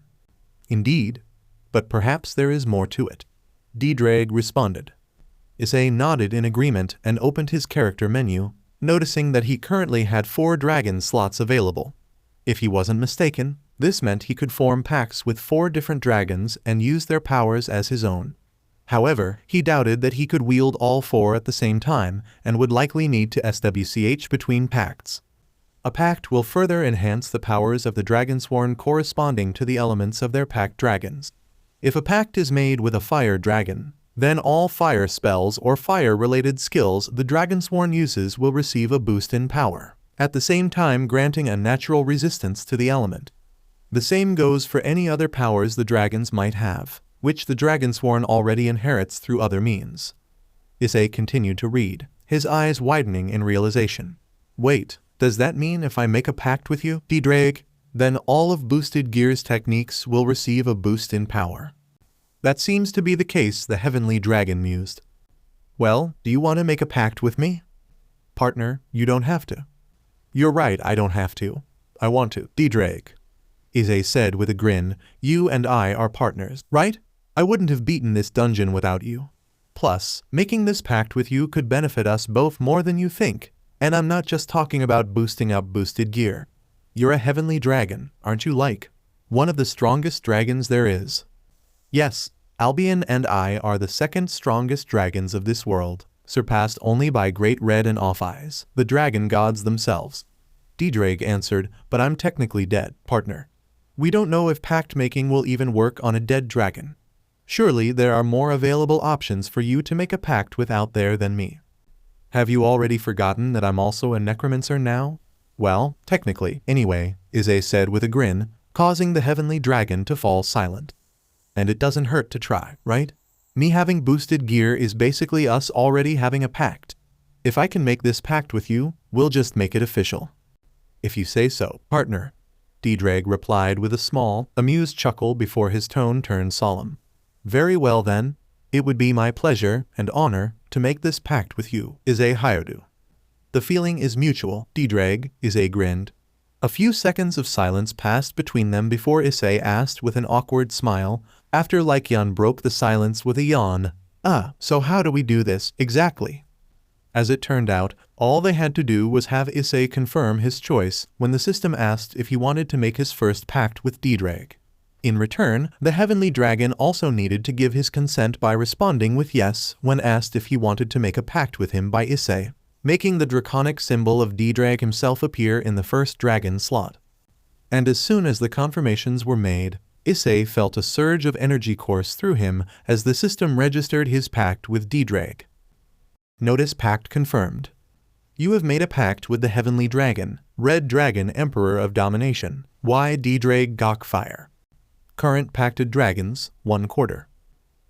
Indeed, but perhaps there is more to it. D-Drag responded. Issei nodded in agreement and opened his character menu, noticing that he currently had 4 dragon slots available. If he wasn't mistaken, this meant he could form pacts with 4 different dragons and use their powers as his own. However, he doubted that he could wield all 4 at the same time and would likely need to switch between pacts. A pact will further enhance the powers of the Dragonsworn corresponding to the elements of their pact dragons. If a pact is made with a fire dragon, then all fire spells or fire-related skills the Dragonsworn uses will receive a boost in power, at the same time granting a natural resistance to the element. The same goes for any other powers the dragons might have, which the Dragonsworn already inherits through other means. Issei continued to read, his eyes widening in realization. Wait, does that mean if I make a pact with you, D-Drag, then all of Boosted Gear's techniques will receive a boost in power? That seems to be the case, the Heavenly Dragon mused. Well, do you want to make a pact with me? Partner, you don't have to. You're right, I don't have to. I want to, D-Drag. Issei said with a grin, you and I are partners, right? I wouldn't have beaten this dungeon without you. Plus, making this pact with you could benefit us both more than you think, and I'm not just talking about boosting up Boosted Gear. You're a Heavenly Dragon, aren't you, like one of the strongest dragons there is? Yes, Albion and I are the second strongest dragons of this world, surpassed only by Great Red and Off-Eyes, the dragon gods themselves. D-Drag answered, but I'm technically dead, partner. We don't know if pact making will even work on a dead dragon. Surely there are more available options for you to make a pact with out there than me. Have you already forgotten that I'm also a necromancer now? Well, technically, anyway, Issei said with a grin, causing the Heavenly Dragon to fall silent. And it doesn't hurt to try, right? Me having Boosted Gear is basically us already having a pact. If I can make this pact with you, we'll just make it official. If you say so, partner. D-Drag replied with a small, amused chuckle before his tone turned solemn. Very well then, it would be my pleasure and honor to make this pact with you, Issei Hyodu. The feeling is mutual, D-Drag, Issei grinned. A few seconds of silence passed between them before Issei asked with an awkward smile, after Lycian broke the silence with a yawn, so how do we do this, exactly? As it turned out, all they had to do was have Issei confirm his choice when the system asked if he wanted to make his first pact with D-Drag. In return, the Heavenly Dragon also needed to give his consent by responding with yes when asked if he wanted to make a pact with him by Issei, making the draconic symbol of D-Drag himself appear in the first dragon slot. And as soon as the confirmations were made, Issei felt a surge of energy course through him as the system registered his pact with D-Drag. Notice pact confirmed. You have made a pact with the Heavenly Dragon, Red Dragon Emperor of Domination, D-Drag Gokfire. Current pacted dragons, 1/4.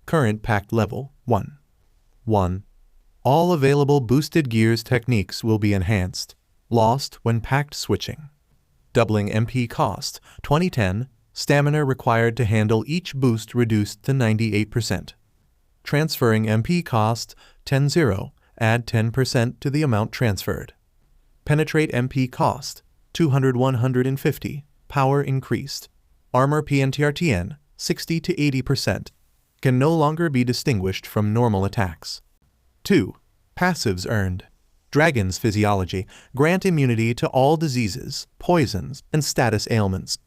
Current pact level, 1. 1. All available Boosted Gears techniques will be enhanced. Lost when pact switching. Doubling MP cost, 2010. Stamina required to handle each boost reduced to 98%. Transferring MP cost, 10-0. Add 10% to the amount transferred. Penetrate MP cost, 200-150. Power increased. Armor PNTRTN, 60 to 80%. Can no longer be distinguished from normal attacks. 2. Passives earned. Dragon's Physiology, grant immunity to all diseases, poisons, and status ailments.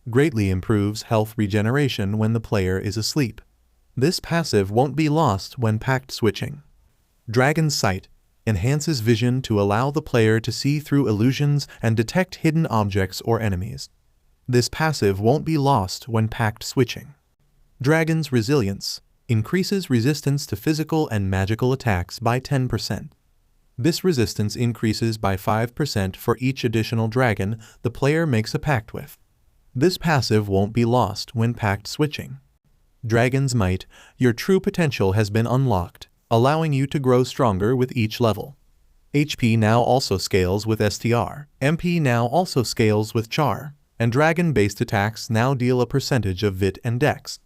Greatly improves health regeneration when the player is asleep. This passive won't be lost when pact switching. Dragon's Sight enhances vision to allow the player to see through illusions and detect hidden objects or enemies. This passive won't be lost when pact switching. Dragon's Resilience increases resistance to physical and magical attacks by 10%. This resistance increases by 5% for each additional dragon the player makes a pact with. This passive won't be lost when pact switching. Dragon's Might, your true potential has been unlocked, allowing you to grow stronger with each level. HP now also scales with STR, MP now also scales with Char, and dragon-based attacks now deal a percentage of VIT and Dex.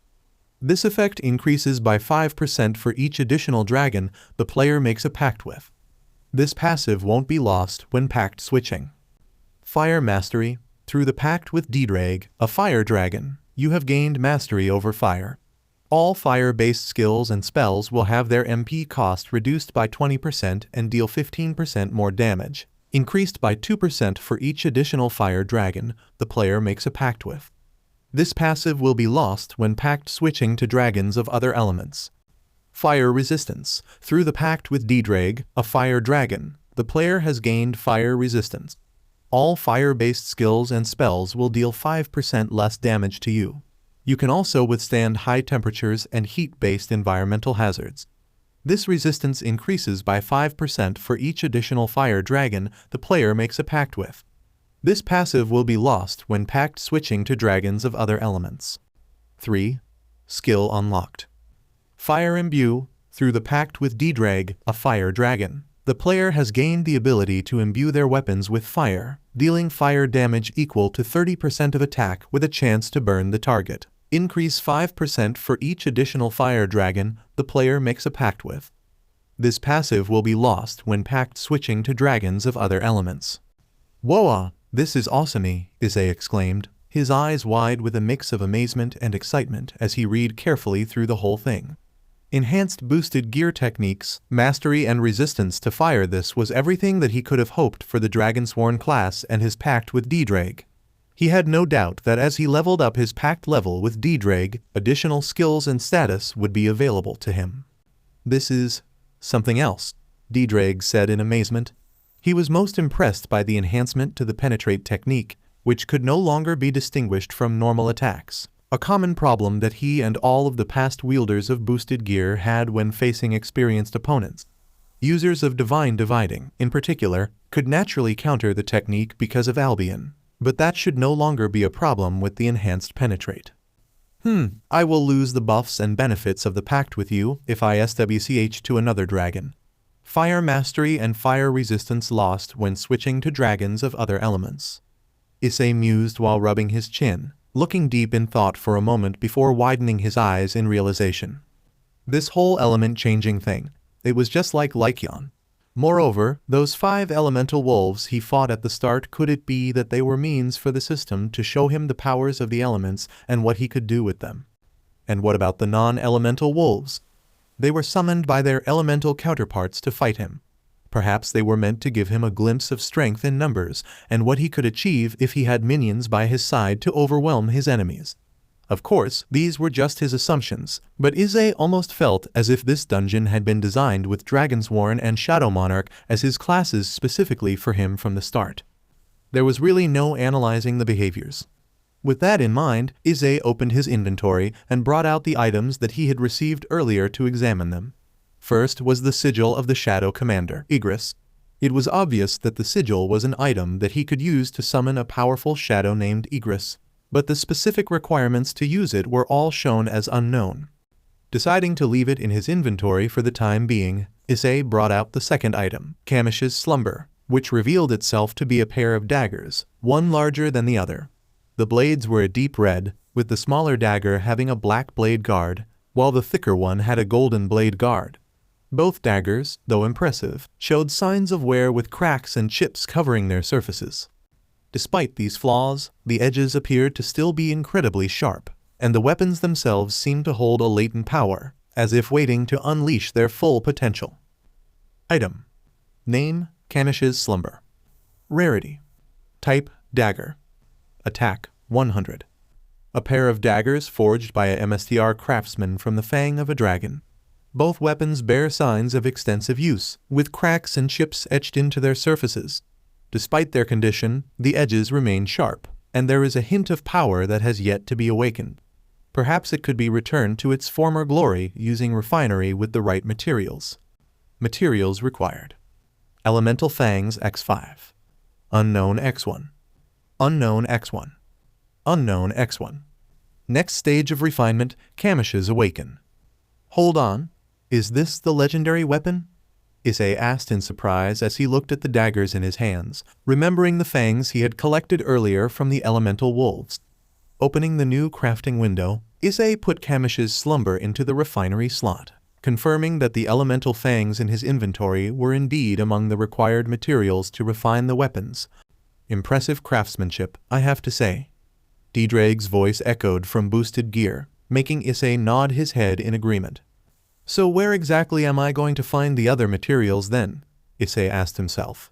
This effect increases by 5% for each additional dragon the player makes a pact with. This passive won't be lost when pact switching. Fire Mastery. Through the pact with D-Drag, a fire dragon, you have gained mastery over fire. All fire-based skills and spells will have their MP cost reduced by 20% and deal 15% more damage. increased by 2% for each additional fire dragon the player makes a pact with. This passive will be lost when pact switching to dragons of other elements. Fire resistance. Through the pact with D-Drag, a fire dragon, the player has gained fire resistance. All fire-based skills and spells will deal 5% less damage to you. You can also withstand high temperatures and heat-based environmental hazards. This resistance increases by 5% for each additional fire dragon the player makes a pact with. This passive will be lost when pact switching to dragons of other elements. 3. Skill unlocked. Fire Imbue. Through the pact with D-Drag, a fire dragon, the player has gained the ability to imbue their weapons with fire, dealing fire damage equal to 30% of attack with a chance to burn the target. Increase 5% for each additional fire dragon the player makes a pact with. This passive will be lost when pact switching to dragons of other elements. Whoa, this is awesome, Issei exclaimed, his eyes wide with a mix of amazement and excitement as he read carefully through the whole thing. Enhanced boosted gear techniques, mastery and resistance to fire. This was everything that he could have hoped for the Dragonsworn class and his pact with D-Drag. He had no doubt that as he leveled up his pact level with D-Drag, additional skills and status would be available to him. This is something else, D-Drag said in amazement. He was most impressed by the enhancement to the penetrate technique, which could no longer be distinguished from normal attacks, a common problem that he and all of the past wielders of boosted gear had when facing experienced opponents. Users of Divine Dividing, in particular, could naturally counter the technique because of Albion, but that should no longer be a problem with the enhanced penetrate. I will lose the buffs and benefits of the pact with you if I SWCH to another dragon. Fire mastery and fire resistance lost when switching to dragons of other elements. Issei mused while rubbing his chin, looking deep in thought for a moment before widening his eyes in realization. This whole element-changing thing, it was just like Lycion. Moreover, those 5 elemental wolves he fought at the start, could it be that they were means for the system to show him the powers of the elements and what he could do with them? And what about the non-elemental wolves? They were summoned by their elemental counterparts to fight him. Perhaps they were meant to give him a glimpse of strength in numbers and what he could achieve if he had minions by his side to overwhelm his enemies. Of course, these were just his assumptions, but Issei almost felt as if this dungeon had been designed with Dragonsworn and Shadow Monarch as his classes specifically for him from the start. There was really no analyzing the behaviors. With that in mind, Issei opened his inventory and brought out the items that he had received earlier to examine them. First was the sigil of the Shadow Commander, Igris. It was obvious that the sigil was an item that he could use to summon a powerful shadow named Igris, but the specific requirements to use it were all shown as unknown. Deciding to leave it in his inventory for the time being, Issei brought out the second item, Kamish's Slumber, which revealed itself to be a pair of daggers, one larger than the other. The blades were a deep red, with the smaller dagger having a black blade guard, while the thicker one had a golden blade guard. Both daggers, though impressive, showed signs of wear with cracks and chips covering their surfaces. Despite these flaws, the edges appeared to still be incredibly sharp, and the weapons themselves seemed to hold a latent power, as if waiting to unleash their full potential. Item. Name, Kamish's Slumber. Rarity. Type, Dagger. Attack, 100. A pair of daggers forged by a MSTR craftsman from the fang of a dragon. Both weapons bear signs of extensive use, with cracks and chips etched into their surfaces. Despite their condition, the edges remain sharp, and there is a hint of power that has yet to be awakened. Perhaps it could be returned to its former glory using refinery with the right materials. Materials required. Elemental Fangs X5. Unknown X1. Unknown X1. Unknown X1. Next stage of refinement, Kamish's Awaken. Hold on. Is this the legendary weapon? Issei asked in surprise as he looked at the daggers in his hands, remembering the fangs he had collected earlier from the elemental wolves. Opening the new crafting window, Issei put Kamish's Slumber into the refinery slot, confirming that the elemental fangs in his inventory were indeed among the required materials to refine the weapons. Impressive craftsmanship, I have to say. D-Drag's voice echoed from boosted gear, making Issei nod his head in agreement. So where exactly am I going to find the other materials then? Issei asked himself,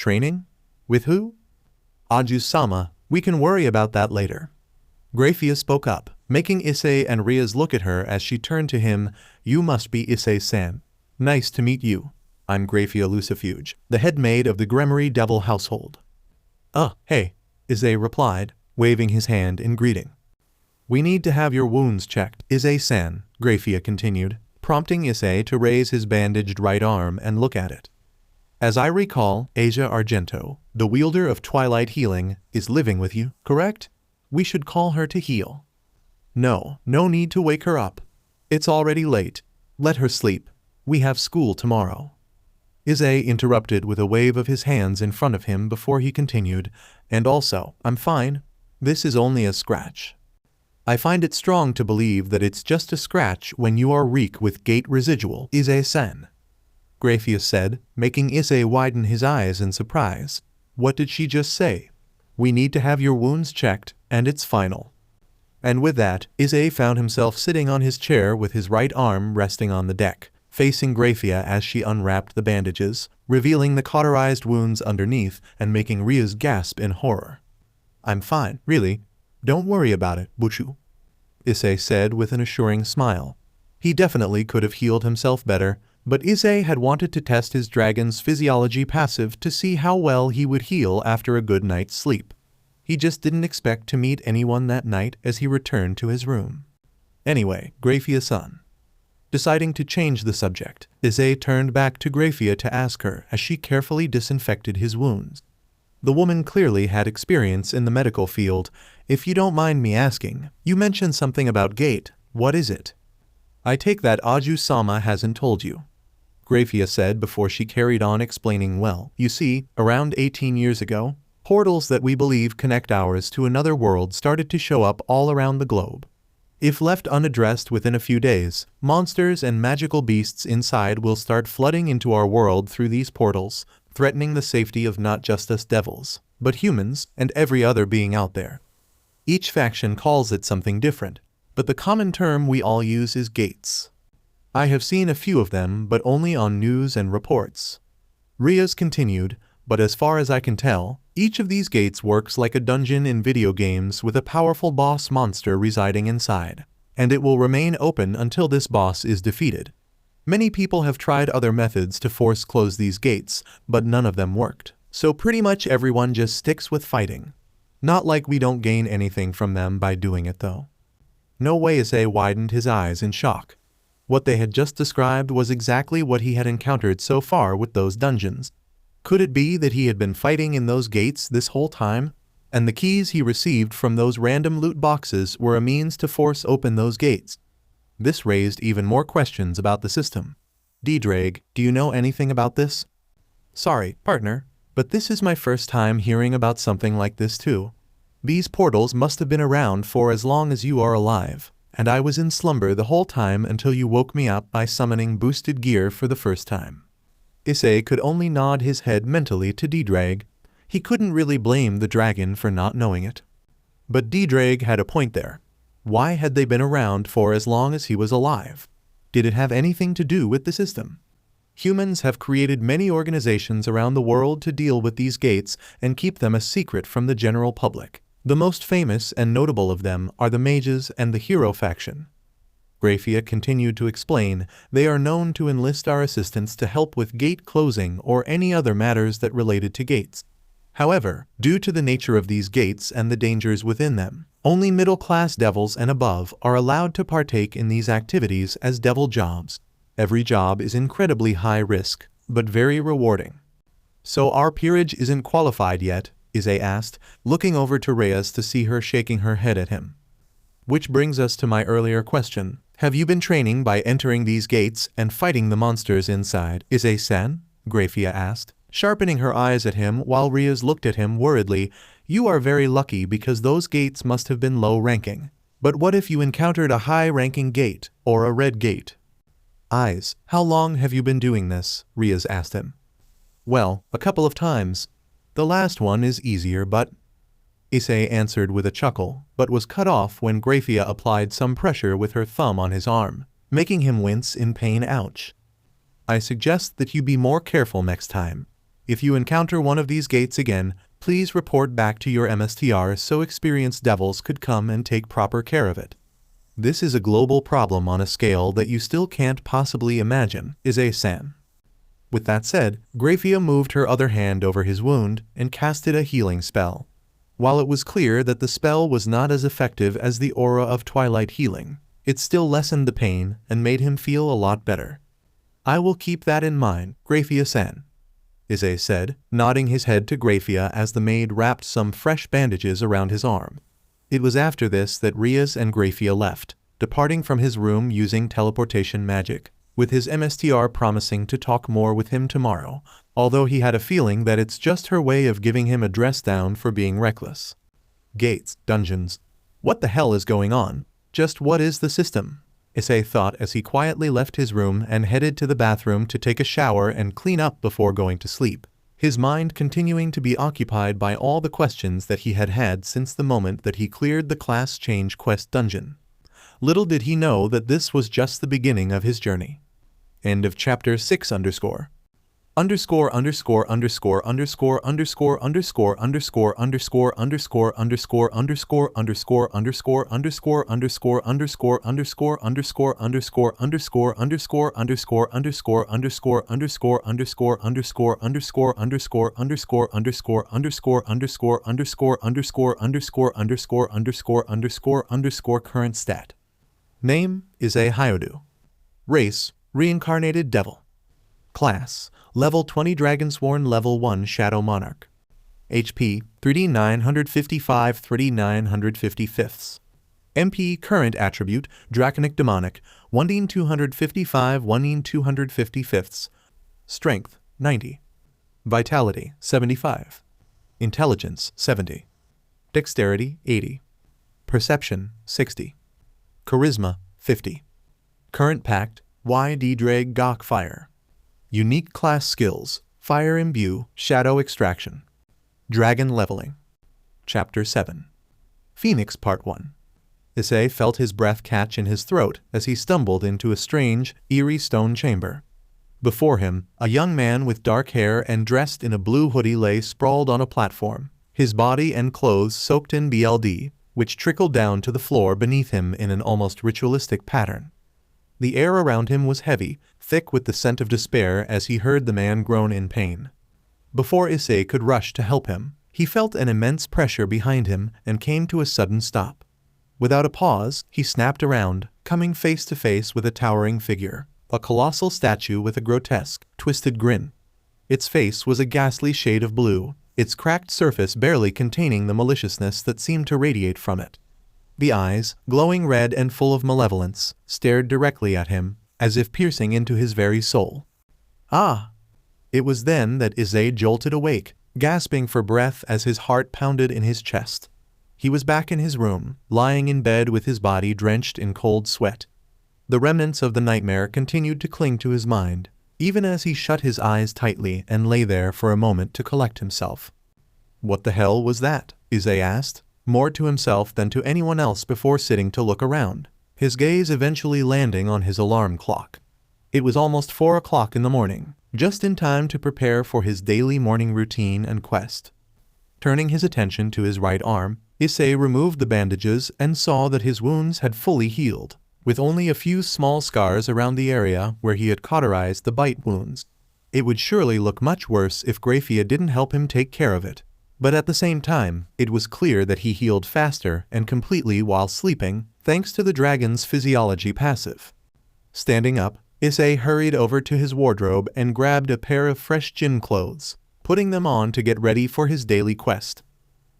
Training? With who? Aju-sama, we can worry about that later. Grafia spoke up, making Issei and Riaz look at her as she turned to him. You must be Issei-san. Nice to meet you. I'm Grafia Lucifuge, the head maid of the Gremory Devil household. Hey, Issei replied, waving his hand in greeting. We need to have your wounds checked, Issei-san, Grafia continued, prompting Issei to raise his bandaged right arm and look at it. As I recall, Asia Argento, the wielder of Twilight Healing, is living with you, correct? We should call her to heal. No need to wake her up. It's already late. Let her sleep. We have school tomorrow. Issei interrupted with a wave of his hands in front of him before he continued, and also, I'm fine. This is only a scratch. I find it strong to believe that it's just a scratch when you are weak with gate residual, Issei-san. Grafia said, making Issei widen his eyes in surprise. What did she just say? We need to have your wounds checked, and it's final. And with that, Issei found himself sitting on his chair with his right arm resting on the deck, facing Grafia as she unwrapped the bandages, revealing the cauterized wounds underneath and making Riaz gasp in horror. I'm fine, really. Don't worry about it, Buchu. Issei said with an assuring smile. He definitely could have healed himself better, but Issei had wanted to test his dragon's physiology passive to see how well he would heal after a good night's sleep. He just didn't expect to meet anyone that night as he returned to his room. Anyway, Grafia-san. Deciding to change the subject, Issei turned back to Grafia to ask her as she carefully disinfected his wounds. The woman clearly had experience in the medical field. If you don't mind me asking, you mentioned something about gate. What is it? I take that Aju-sama hasn't told you. Grafia said before she carried on explaining. Well, you see, around 18 years ago, portals that we believe connect ours to another world started to show up all around the globe. If left unaddressed within a few days, monsters and magical beasts inside will start flooding into our world through these portals, threatening the safety of not just us devils, but humans and every other being out there. Each faction calls it something different, but the common term we all use is gates. I have seen a few of them, but only on news and reports. Riaz continued, but as far as I can tell, each of these gates works like a dungeon in video games with a powerful boss monster residing inside, and it will remain open until this boss is defeated. Many people have tried other methods to force close these gates, but none of them worked. So pretty much everyone just sticks with fighting. Not like we don't gain anything from them by doing it though. No way. Issei widened his eyes in shock. What they had just described was exactly what he had encountered so far with those dungeons. Could it be that he had been fighting in those gates this whole time, and the keys he received from those random loot boxes were a means to force open those gates? This raised even more questions about the system. D-Drag, do you know anything about this? Sorry, partner, but this is my first time hearing about something like this too. These portals must have been around for as long as you are alive, and I was in slumber the whole time until you woke me up by summoning boosted gear for the first time. Issei could only nod his head mentally to D-Drag. He couldn't really blame the dragon for not knowing it. But D-Drag had a point there. Why had they been around for as long as he was alive? Did it have anything to do with the system? Humans have created many organizations around the world to deal with these gates and keep them a secret from the general public. The most famous and notable of them are the mages and the hero faction. Grafia continued to explain, they are known to enlist our assistance to help with gate closing or any other matters that related to gates. However, due to the nature of these gates and the dangers within them, only middle-class devils and above are allowed to partake in these activities as devil jobs. Every job is incredibly high risk, but very rewarding. So our peerage isn't qualified yet? Issei asked, looking over to Reyes to see her shaking her head at him. Which brings us to my earlier question. Have you been training by entering these gates and fighting the monsters inside? Issei-san? Grafia asked, sharpening her eyes at him while Reyes looked at him worriedly. You are very lucky because those gates must have been low-ranking. But what if you encountered a high-ranking gate, or a red gate? Eyes, how long have you been doing this? Reyes asked him. Well, a couple of times. The last one is easier, but... Issei answered with a chuckle, but was cut off when Grafia applied some pressure with her thumb on his arm, making him wince in pain. Ouch. I suggest that you be more careful next time. If you encounter one of these gates again, please report back to your MSTR so experienced devils could come and take proper care of it. This is a global problem on a scale that you still can't possibly imagine, Issei-san. With that said, Graphia moved her other hand over his wound and casted a healing spell. While it was clear that the spell was not as effective as the aura of twilight healing, it still lessened the pain and made him feel a lot better. I will keep that in mind, Graphia-san, Issei said, nodding his head to Graphia as the maid wrapped some fresh bandages around his arm. It was after this that Rias and Graphia left, departing from his room using teleportation magic, with his MSTR promising to talk more with him tomorrow, although he had a feeling that it's just her way of giving him a dress down for being reckless. Gates, dungeons. What the hell is going on? Just what is the system? Issei thought as he quietly left his room and headed to the bathroom to take a shower and clean up before going to sleep, his mind continuing to be occupied by all the questions that he had had since the moment that he cleared the class change quest dungeon. Little did he know that this was just the beginning of his journey. End of chapter 6 _____________________________________________________________________________________________________________________ current stat. Name, Issei Hyodu. Race, Reincarnated Devil. Class, Level 20 Dragonsworn Level 1 Shadow Monarch. HP, 3D 955 3D 955. MP Current Attribute, Draconic Demonic, 1D 255 1D 255. Strength, 90. Vitality, 75. Intelligence, 70. Dexterity, 80. Perception, 60. Charisma, 50. Current Pact, YD Drag Gok Fire. Unique Class Skills, Fire Imbue, Shadow Extraction. Dragon Leveling. Chapter 7. Phenex Part 1. Issei felt his breath catch in his throat as he stumbled into a strange, eerie stone chamber. Before him, a young man with dark hair and dressed in a blue hoodie lay sprawled on a platform, his body and clothes soaked in BLD, which trickled down to the floor beneath him in an almost ritualistic pattern. The air around him was heavy, thick with the scent of despair as he heard the man groan in pain. Before Issei could rush to help him, he felt an immense pressure behind him and came to a sudden stop. Without a pause, he snapped around, coming face to face with a towering figure, a colossal statue with a grotesque, twisted grin. Its face was a ghastly shade of blue, its cracked surface barely containing the maliciousness that seemed to radiate from it. The eyes, glowing red and full of malevolence, stared directly at him, as if piercing into his very soul. Ah! It was then that Issei jolted awake, gasping for breath as his heart pounded in his chest. He was back in his room, lying in bed with his body drenched in cold sweat. The remnants of the nightmare continued to cling to his mind, even as he shut his eyes tightly and lay there for a moment to collect himself. What the hell was that? Issei asked, more to himself than to anyone else before sitting to look around, his gaze eventually landing on his alarm clock. It was almost 4 o'clock in the morning, just in time to prepare for his daily morning routine and quest. Turning his attention to his right arm, Issei removed the bandages and saw that his wounds had fully healed, with only a few small scars around the area where he had cauterized the bite wounds. It would surely look much worse if Graphia didn't help him take care of it. But at the same time, it was clear that he healed faster and completely while sleeping, thanks to the dragon's physiology passive. Standing up, Issei hurried over to his wardrobe and grabbed a pair of fresh gym clothes, putting them on to get ready for his daily quest.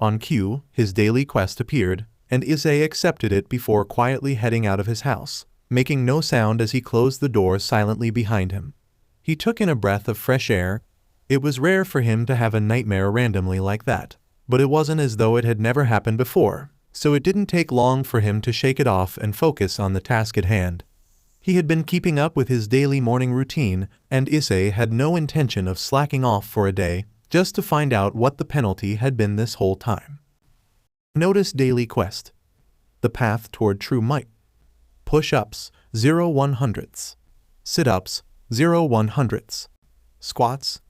On cue, his daily quest appeared, and Issei accepted it before quietly heading out of his house, making no sound as he closed the door silently behind him. He took in a breath of fresh air. It was rare for him to have a nightmare randomly like that, but it wasn't as though it had never happened before, so it didn't take long for him to shake it off and focus on the task at hand. He had been keeping up with his daily morning routine, and Issei had no intention of slacking off for a day, just to find out what the penalty had been this whole time. Notice Daily Quest. The Path Toward True Might. Push-ups, 0 100ths. Sit-ups, 0 100ths. Squats,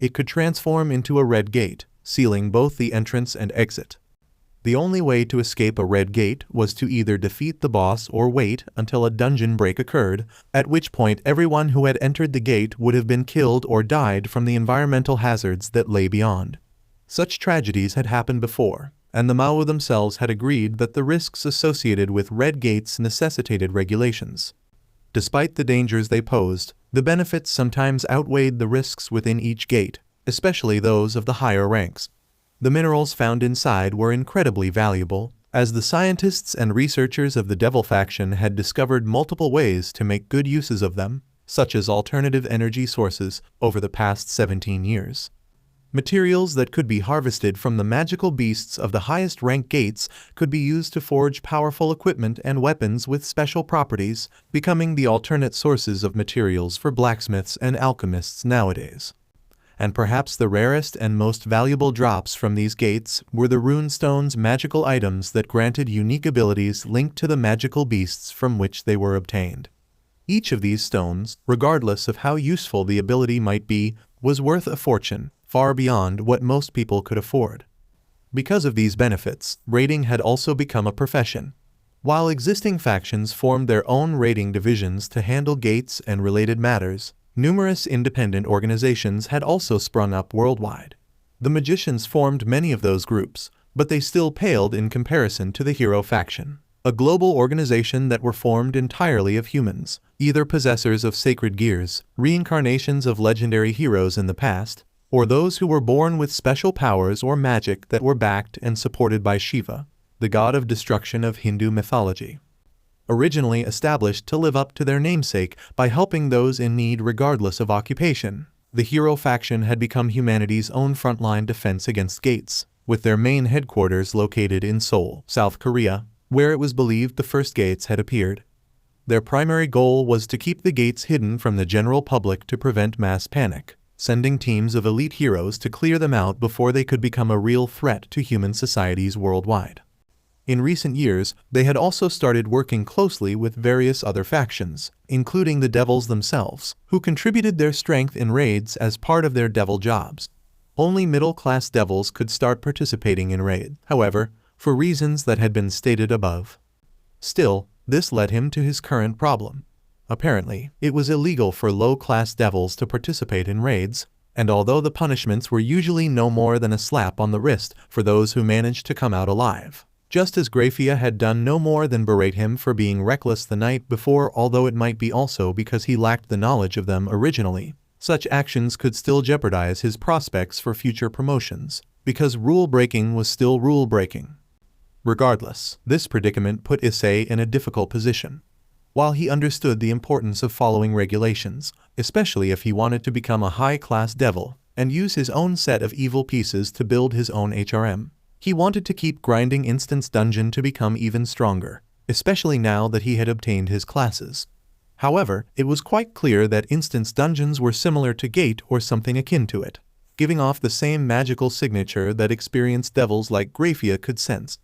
it could transform into a red gate, sealing both the entrance and exit. The only way to escape a red gate was to either defeat the boss or wait until a dungeon break occurred, at which point everyone who had entered the gate would have been killed or died from the environmental hazards that lay beyond. Such tragedies had happened before, and the Mao themselves had agreed that the risks associated with red gates necessitated regulations. Despite the dangers they posed, the benefits sometimes outweighed the risks within each gate, especially those of the higher ranks. The minerals found inside were incredibly valuable, as the scientists and researchers of the Devil faction had discovered multiple ways to make good uses of them, such as alternative energy sources, over the past 17 years. Materials that could be harvested from the magical beasts of the highest rank gates could be used to forge powerful equipment and weapons with special properties, becoming the alternate sources of materials for blacksmiths and alchemists nowadays. And perhaps the rarest and most valuable drops from these gates were the rune stones, magical items that granted unique abilities linked to the magical beasts from which they were obtained. Each of these stones, regardless of how useful the ability might be, was worth a fortune, far beyond what most people could afford. Because of these benefits, raiding had also become a profession. While existing factions formed their own raiding divisions to handle gates and related matters, numerous independent organizations had also sprung up worldwide. The magicians formed many of those groups, but they still paled in comparison to the hero faction, a global organization that were formed entirely of humans, either possessors of sacred gears, reincarnations of legendary heroes in the past, or those who were born with special powers or magic that were backed and supported by Shiva, the god of destruction of Hindu mythology. Originally established to live up to their namesake by helping those in need regardless of occupation, the hero faction had become humanity's own frontline defense against gates, with their main headquarters located in Seoul, South Korea, where it was believed the first gates had appeared. Their primary goal was to keep the gates hidden from the general public to prevent mass panic, sending teams of elite heroes to clear them out before they could become a real threat to human societies worldwide. In recent years, they had also started working closely with various other factions, including the devils themselves, who contributed their strength in raids as part of their devil jobs. Only middle-class devils could start participating in raids, however, for reasons that had been stated above. Still, this led him to his current problem. Apparently, it was illegal for low-class devils to participate in raids, and although the punishments were usually no more than a slap on the wrist for those who managed to come out alive, just as Graphia had done no more than berate him for being reckless the night before, although it might be also because he lacked the knowledge of them originally, such actions could still jeopardize his prospects for future promotions, because rule-breaking was still rule-breaking. Regardless, this predicament put Issei in a difficult position. While he understood the importance of following regulations, especially if he wanted to become a high-class devil and use his own set of evil pieces to build his own HRM, he wanted to keep grinding Instance Dungeon to become even stronger, especially now that he had obtained his classes. However, it was quite clear that Instance Dungeons were similar to Gate or something akin to it, giving off the same magical signature that experienced devils like Graphia could sense.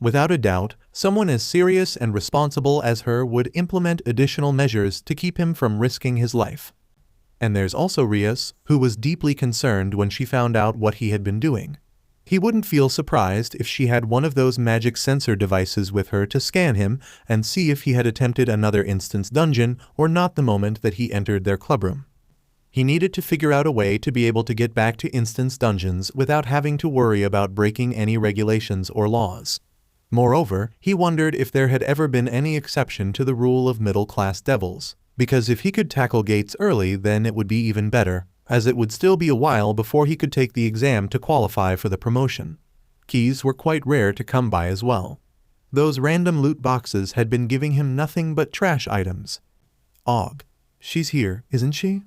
Without a doubt, someone as serious and responsible as her would implement additional measures to keep him from risking his life. And there's also Rias, who was deeply concerned when she found out what he had been doing. He wouldn't feel surprised if she had one of those magic sensor devices with her to scan him and see if he had attempted another instance dungeon or not the moment that he entered their clubroom. He needed to figure out a way to be able to get back to instance dungeons without having to worry about breaking any regulations or laws. Moreover, he wondered if there had ever been any exception to the rule of middle-class devils, because if he could tackle gates early, then it would be even better, as it would still be a while before he could take the exam to qualify for the promotion. Keys were quite rare to come by as well. Those random loot boxes had been giving him nothing but trash items. Og. She's here, isn't she?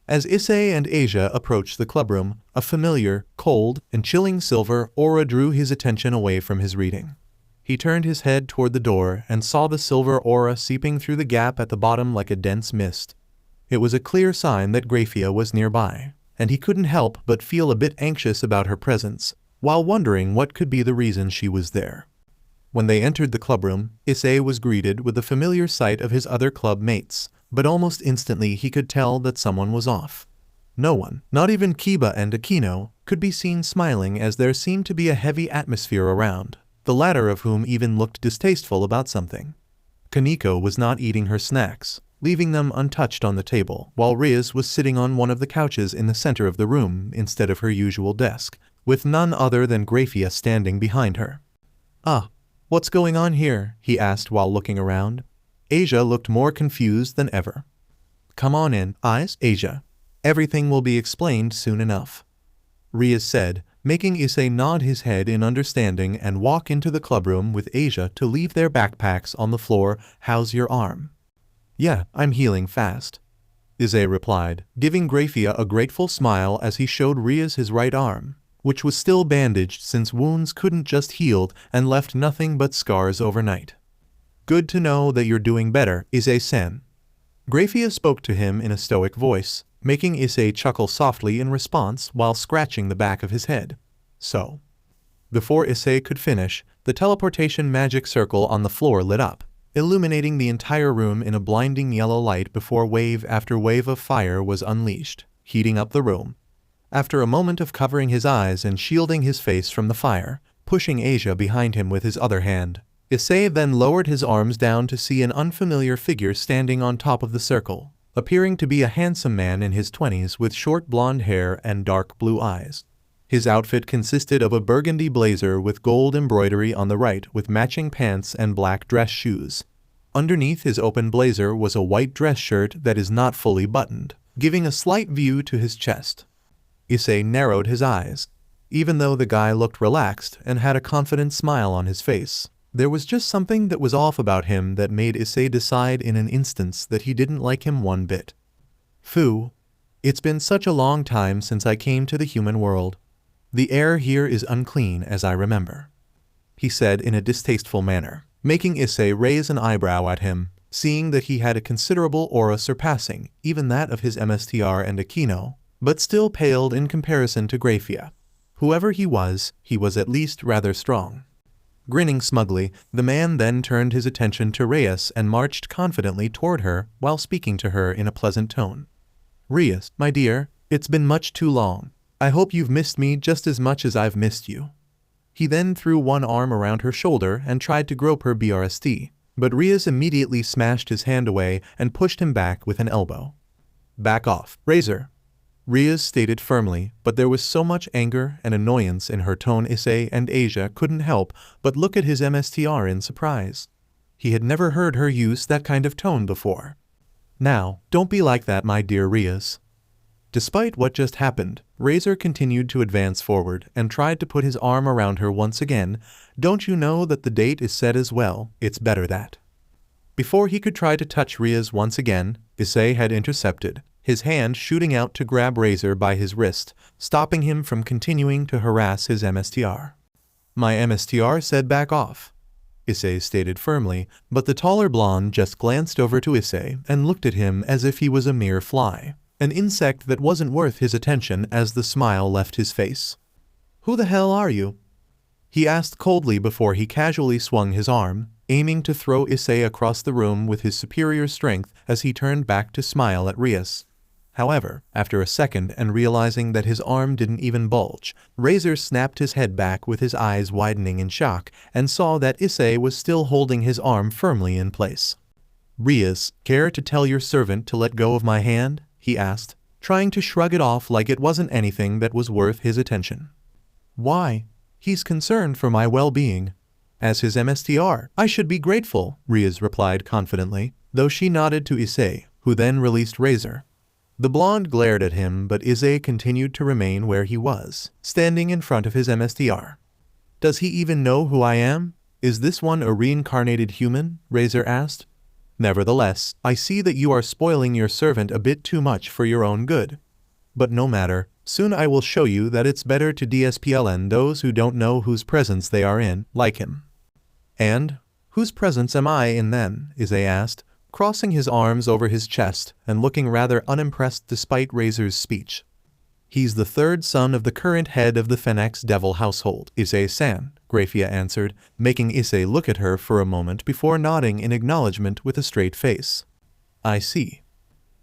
As Issei and Asia approached the clubroom, a familiar, cold, and chilling silver aura drew his attention away from his reading. He turned his head toward the door and saw the silver aura seeping through the gap at the bottom like a dense mist. It was a clear sign that Graphia was nearby, and he couldn't help but feel a bit anxious about her presence, while wondering what could be the reason she was there. When they entered the clubroom, Issei was greeted with the familiar sight of his other club mates, but almost instantly he could tell that someone was off. No one, not even Kiba and Akino, could be seen smiling as there seemed to be a heavy atmosphere around, the latter of whom even looked distasteful about something. Kaneko was not eating her snacks, leaving them untouched on the table, while Riaz was sitting on one of the couches in the center of the room instead of her usual desk, with none other than Grafia standing behind her. "Ah, what's going on here?" he asked while looking around. Asia looked more confused than ever. "Come on in, Asia. Everything will be explained soon enough," Riaz said, making Issei nod his head in understanding and walk into the clubroom with Asia to leave their backpacks on the floor. "How's your arm?" "Yeah, I'm healing fast," Issei replied, giving Grafia a grateful smile as he showed Riaz his right arm, which was still bandaged since wounds couldn't just healed and left nothing but scars overnight. "Good to know that you're doing better, Issei-san." Grafia spoke to him in a stoic voice, making Issei chuckle softly in response while scratching the back of his head. "So." Before Issei could finish, the teleportation magic circle on the floor lit up, illuminating the entire room in a blinding yellow light before wave after wave of fire was unleashed, heating up the room. After a moment of covering his eyes and shielding his face from the fire, pushing Asia behind him with his other hand, Issei then lowered his arms down to see an unfamiliar figure standing on top of the circle, appearing to be a handsome man in his 20s with short blonde hair and dark blue eyes. His outfit consisted of a burgundy blazer with gold embroidery on the right with matching pants and black dress shoes. Underneath his open blazer was a white dress shirt that is not fully buttoned, giving a slight view to his chest. Issei narrowed his eyes. Even though the guy looked relaxed and had a confident smile on his face, there was just something that was off about him that made Issei decide in an instant that he didn't like him one bit. "Phew. It's been such a long time since I came to the human world. The air here is unclean as I remember," he said in a distasteful manner, making Issei raise an eyebrow at him, seeing that he had a considerable aura surpassing even that of his MSTR and Akino, but still paled in comparison to Grafia. Whoever he was at least rather strong. Grinning smugly, the man then turned his attention to Reyes and marched confidently toward her while speaking to her in a pleasant tone. "Reyes, my dear, it's been much too long. I hope you've missed me just as much as I've missed you." He then threw one arm around her shoulder and tried to grope her BRST, but Reyes immediately smashed his hand away and pushed him back with an elbow. "Back off, Razor," Reyes stated firmly, but there was so much anger and annoyance in her tone Issei and Asia couldn't help but look at his MSTR in surprise. He had never heard her use that kind of tone before. "Now, don't be like that, my dear Reyes." Despite what just happened, Razor continued to advance forward and tried to put his arm around her once again. "Don't you know that the date is set as well? It's better that." Before he could try to touch Reyes once again, Issei had intercepted, his hand shooting out to grab Razor by his wrist, stopping him from continuing to harass his MSTR. "My MSTR said back off," Issei stated firmly, but the taller blonde just glanced over to Issei and looked at him as if he was a mere fly, an insect that wasn't worth his attention as the smile left his face. "Who the hell are you?" he asked coldly before he casually swung his arm, aiming to throw Issei across the room with his superior strength as he turned back to smile at Reyes. However, after a second and realizing that his arm didn't even bulge, Razor snapped his head back with his eyes widening in shock and saw that Issei was still holding his arm firmly in place. "Reyes, care to tell your servant to let go of my hand?" he asked, trying to shrug it off like it wasn't anything that was worth his attention. "Why? He's concerned for my well-being. As his MSTR, I should be grateful," Reyes replied confidently, though she nodded to Issei, who then released Razor. The blonde glared at him, but Issei continued to remain where he was, standing in front of his MSTR. "Does he even know who I am? Is this one a reincarnated human?" Razor asked. "Nevertheless, I see that you are spoiling your servant a bit too much for your own good. But no matter, soon I will show you that it's better to DSPLN those who don't know whose presence they are in, like him." "And whose presence am I in then?" Issei asked, crossing his arms over his chest and looking rather unimpressed despite Razor's speech. "He's the third son of the current head of the Phenex devil household, Issei-san," Grafia answered, making Issei look at her for a moment before nodding in acknowledgement with a straight face. "I see."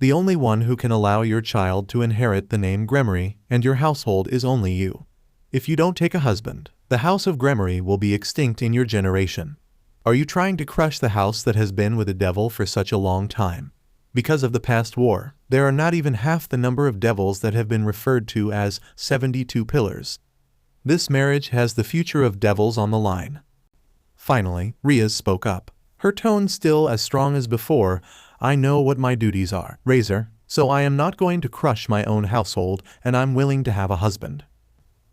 The only one who can allow your child to inherit the name Gremory and your household is only you. If you don't take a husband, the house of Gremory will be extinct in your generation. Are you trying to crush the house that has been with the devil for such a long time? Because of the past war, there are not even half the number of devils that have been referred to as 72 pillars. This marriage has the future of devils on the line. Finally, Riaz spoke up, her tone still as strong as before. I know what my duties are, Razor, so I am not going to crush my own household, and I'm willing to have a husband.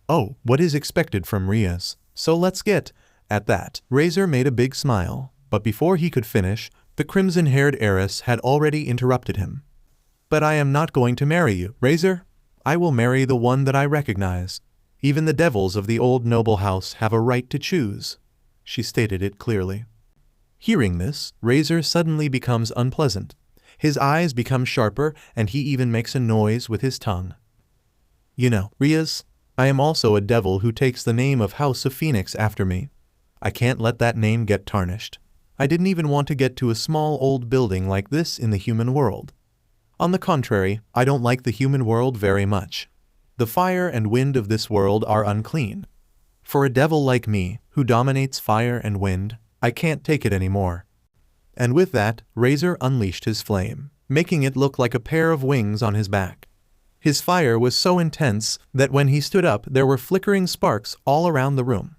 Oh, what is expected from Riaz? So let's get at that. Razor made a big smile, but before he could finish, the crimson-haired heiress had already interrupted him. But I am not going to marry you, Razor. I will marry the one that I recognize. Even the devils of the old noble house have a right to choose. She stated it clearly. Hearing this, Razor suddenly becomes unpleasant. His eyes become sharper, and he even makes a noise with his tongue. You know, Riaz, I am also a devil who takes the name of House of Phenex after me. I can't let that name get tarnished. I didn't even want to get to a small old building like this in the human world. On the contrary, I don't like the human world very much. The fire and wind of this world are unclean. For a devil like me, who dominates fire and wind, I can't take it anymore. And with that, Razor unleashed his flame, making it look like a pair of wings on his back. His fire was so intense that when he stood up there were flickering sparks all around the room.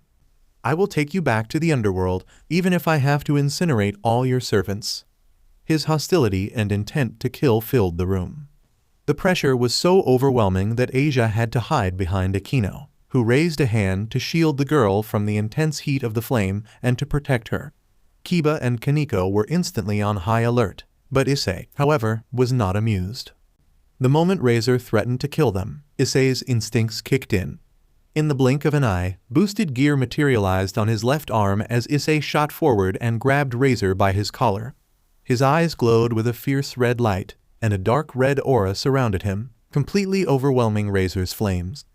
I will take you back to the underworld, even if I have to incinerate all your servants. His hostility and intent to kill filled the room. The pressure was so overwhelming that Asia had to hide behind Aquino, who raised a hand to shield the girl from the intense heat of the flame and to protect her. Kiba and Kaneko were instantly on high alert, but Issei, however, was not amused. The moment Razor threatened to kill them, Issei's instincts kicked in. In the blink of an eye, boosted gear materialized on his left arm as Issei shot forward and grabbed Razor by his collar. His eyes glowed with a fierce red light, and a dark red aura surrounded him, completely overwhelming Razor's flames.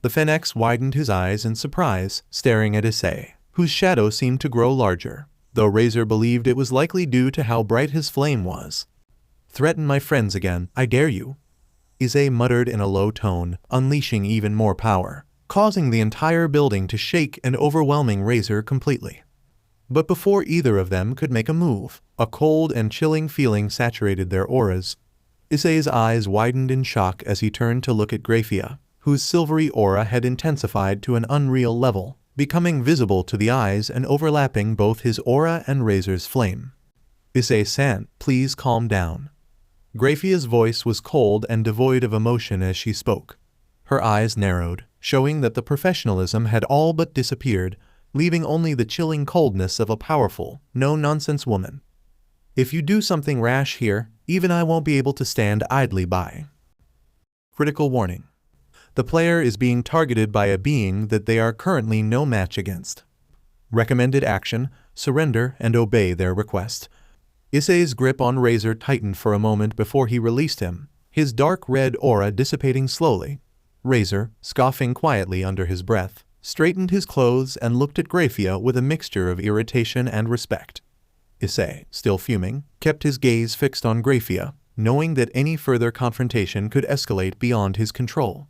The Phenex widened his eyes in surprise, staring at Issei, whose shadow seemed to grow larger, though Razor believed it was likely due to how bright his flame was. Threaten my friends again, I dare you. Issei muttered in a low tone, unleashing even more power, causing the entire building to shake and overwhelming Razor completely. But before either of them could make a move, a cold and chilling feeling saturated their auras. Issei's eyes widened in shock as he turned to look at Graphia, whose silvery aura had intensified to an unreal level, becoming visible to the eyes and overlapping both his aura and Razor's flame. Issei-san, please calm down. Graphia's voice was cold and devoid of emotion as she spoke. Her eyes narrowed, showing that the professionalism had all but disappeared, leaving only the chilling coldness of a powerful, no-nonsense woman. If you do something rash here, even I won't be able to stand idly by. Critical warning. The player is being targeted by a being that they are currently no match against. Recommended action: surrender and obey their request. Issei's grip on Razor tightened for a moment before he released him, his dark red aura dissipating slowly. Razor, scoffing quietly under his breath, straightened his clothes and looked at Graphia with a mixture of irritation and respect. Issei, still fuming, kept his gaze fixed on Graphia, knowing that any further confrontation could escalate beyond his control.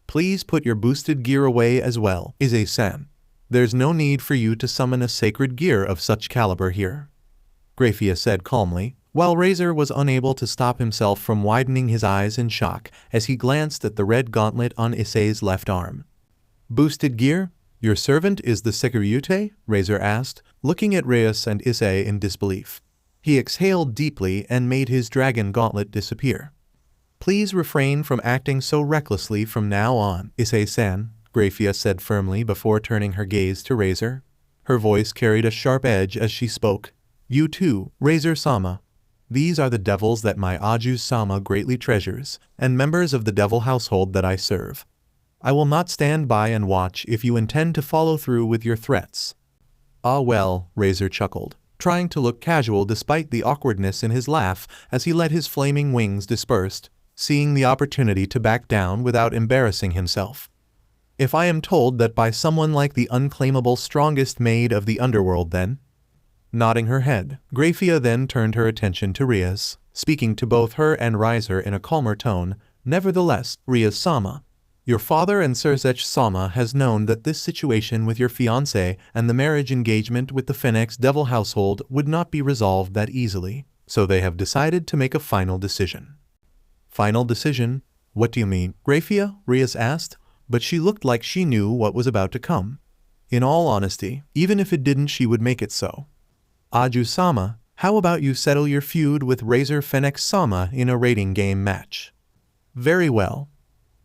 Please put your boosted gear away as well, Issei-san. There's no need for you to summon a sacred gear of such caliber here. Graphia said calmly, while Razor was unable to stop himself from widening his eyes in shock as he glanced at the red gauntlet on Issei's left arm. Boosted gear? Your servant is the Sekirute? Razor asked, looking at Reyes and Issei in disbelief. He exhaled deeply and made his dragon gauntlet disappear. Please refrain from acting so recklessly from now on, Issei-san, Graphia said firmly before turning her gaze to Razor. Her voice carried a sharp edge as she spoke. You too, Razor-sama. These are the devils that my Aju-sama greatly treasures, and members of the devil household that I serve. I will not stand by and watch if you intend to follow through with your threats. Ah well, Razor chuckled, trying to look casual despite the awkwardness in his laugh as he let his flaming wings disperse, seeing the opportunity to back down without embarrassing himself. If I am told that by someone like the unclaimable strongest maid of the underworld then? Nodding her head, Graphia then turned her attention to Reyes, speaking to both her and Riser in a calmer tone. Nevertheless, Ria-sama, your father and Surzech-sama has known that this situation with your fiancé and the marriage engagement with the Phenex devil household would not be resolved that easily, so they have decided to make a final decision. Final decision? What do you mean, Graphia? Rias asked, but she looked like she knew what was about to come. In all honesty, even if it didn't, she would make it so. Aju-sama, how about you settle your feud with Razor Phenex-sama in a rating game match? Very well.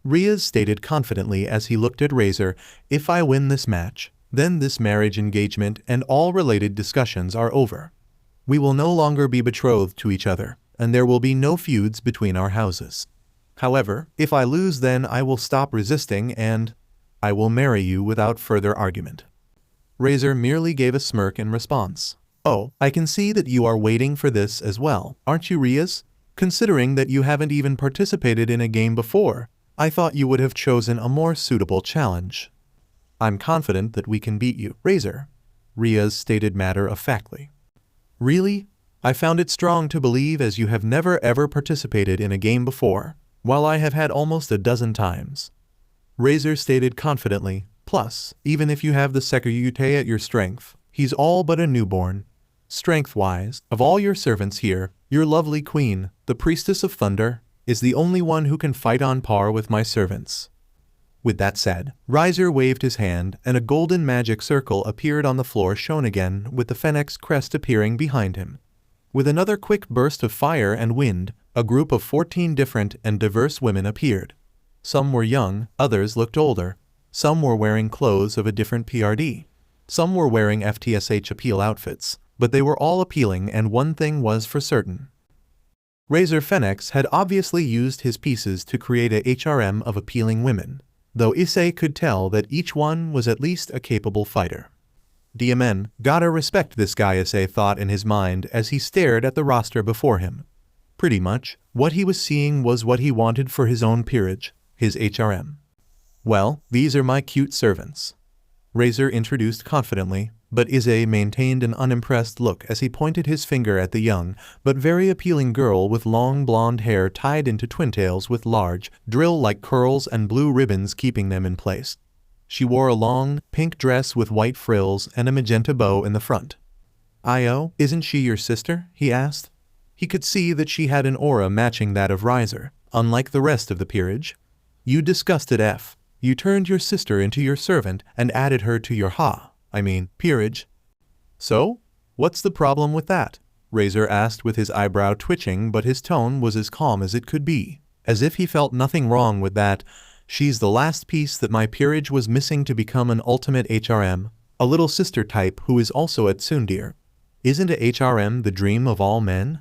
Rias stated confidently as he looked at Razor, if I win this match, then this marriage engagement and all related discussions are over. We will no longer be betrothed to each other, and there will be no feuds between our houses. However, if I lose, then I will stop resisting and I will marry you without further argument. Razor merely gave a smirk in response. Oh, I can see that you are waiting for this as well, aren't you, Rias? Considering that you haven't even participated in a game before, I thought you would have chosen a more suitable challenge. I'm confident that we can beat you, Razor, Rias stated matter-of-factly. Really? I found it strong to believe, as you have never ever participated in a game before, while I have had almost a dozen times. Razor stated confidently, plus, even if you have the Sekirute at your strength, he's all but a newborn. Strength-wise, of all your servants here, your lovely queen, the Priestess of Thunder, is the only one who can fight on par with my servants. With that said, Riser waved his hand and a golden magic circle appeared on the floor, shown again with the Phenex crest appearing behind him. With another quick burst of fire and wind, a group of 14 different and diverse women appeared. Some were young, others looked older. Some were wearing clothes of a different PRD. Some were wearing FTSH appeal outfits, but they were all appealing, and one thing was for certain. Razor Phenex had obviously used his pieces to create a HRM of appealing women, though Issei could tell that each one was at least a capable fighter. DMN, gotta respect this guy, Issei thought in his mind as he stared at the roster before him. Pretty much, what he was seeing was what he wanted for his own peerage, his HRM. Well, these are my cute servants, Razor introduced confidently, but Issei maintained an unimpressed look as he pointed his finger at the young, but very appealing girl with long blonde hair tied into twintails with large, drill-like curls and blue ribbons keeping them in place. She wore a long, pink dress with white frills and a magenta bow in the front. Io, isn't she your sister? He asked. He could see that she had an aura matching that of Riser, unlike the rest of the peerage. You disgusted F. You turned your sister into your servant and added her to your peerage. So? What's the problem with that? Razor asked with his eyebrow twitching, but his tone was as calm as it could be, as if he felt nothing wrong with that. She's the last piece that my peerage was missing to become an ultimate HRM, a little sister type who is also a tsundere. Isn't a HRM the dream of all men?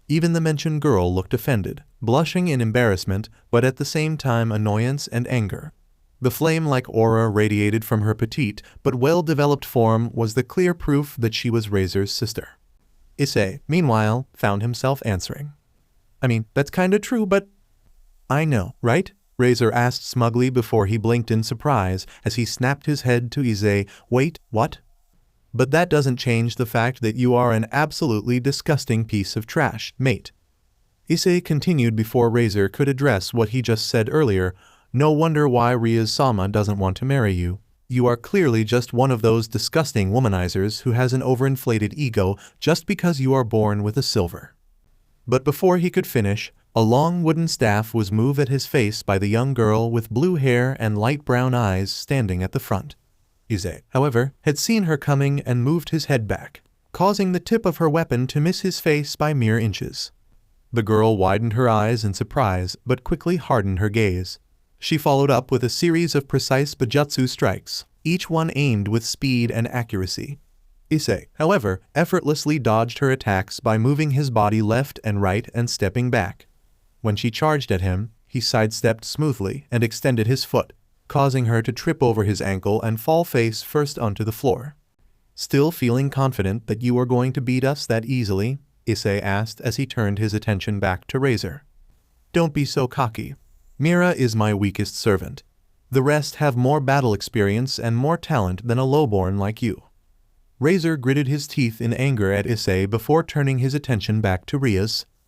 Even the mentioned girl looked offended, blushing in embarrassment, but at the same time annoyance and anger. The flame-like aura radiated from her petite but well-developed form was the clear proof that she was Razor's sister. Issei, meanwhile, found himself answering. That's kinda true, but... I know, right? Razor asked smugly before he blinked in surprise as he snapped his head to Issei. Wait, what? But that doesn't change the fact that you are an absolutely disgusting piece of trash, mate. Issei continued before Razor could address what he just said earlier. No wonder why Ria-sama doesn't want to marry you. You are clearly just one of those disgusting womanizers who has an overinflated ego just because you are born with a silver. But before he could finish, a long wooden staff was moved at his face by the young girl with blue hair and light brown eyes standing at the front. Issei, however, had seen her coming and moved his head back, causing the tip of her weapon to miss his face by mere inches. The girl widened her eyes in surprise but quickly hardened her gaze. She followed up with a series of precise Bujutsu strikes, each one aimed with speed and accuracy. Issei, however, effortlessly dodged her attacks by moving his body left and right and stepping back. When she charged at him, he sidestepped smoothly and extended his foot, causing her to trip over his ankle and fall face first onto the floor. Still feeling confident that you are going to beat us that easily? Issei asked as he turned his attention back to Razor. Don't be so cocky. Mira is my weakest servant. The rest have more battle experience and more talent than a lowborn like you. Razor gritted his teeth in anger at Issei before turning his attention back to Rias,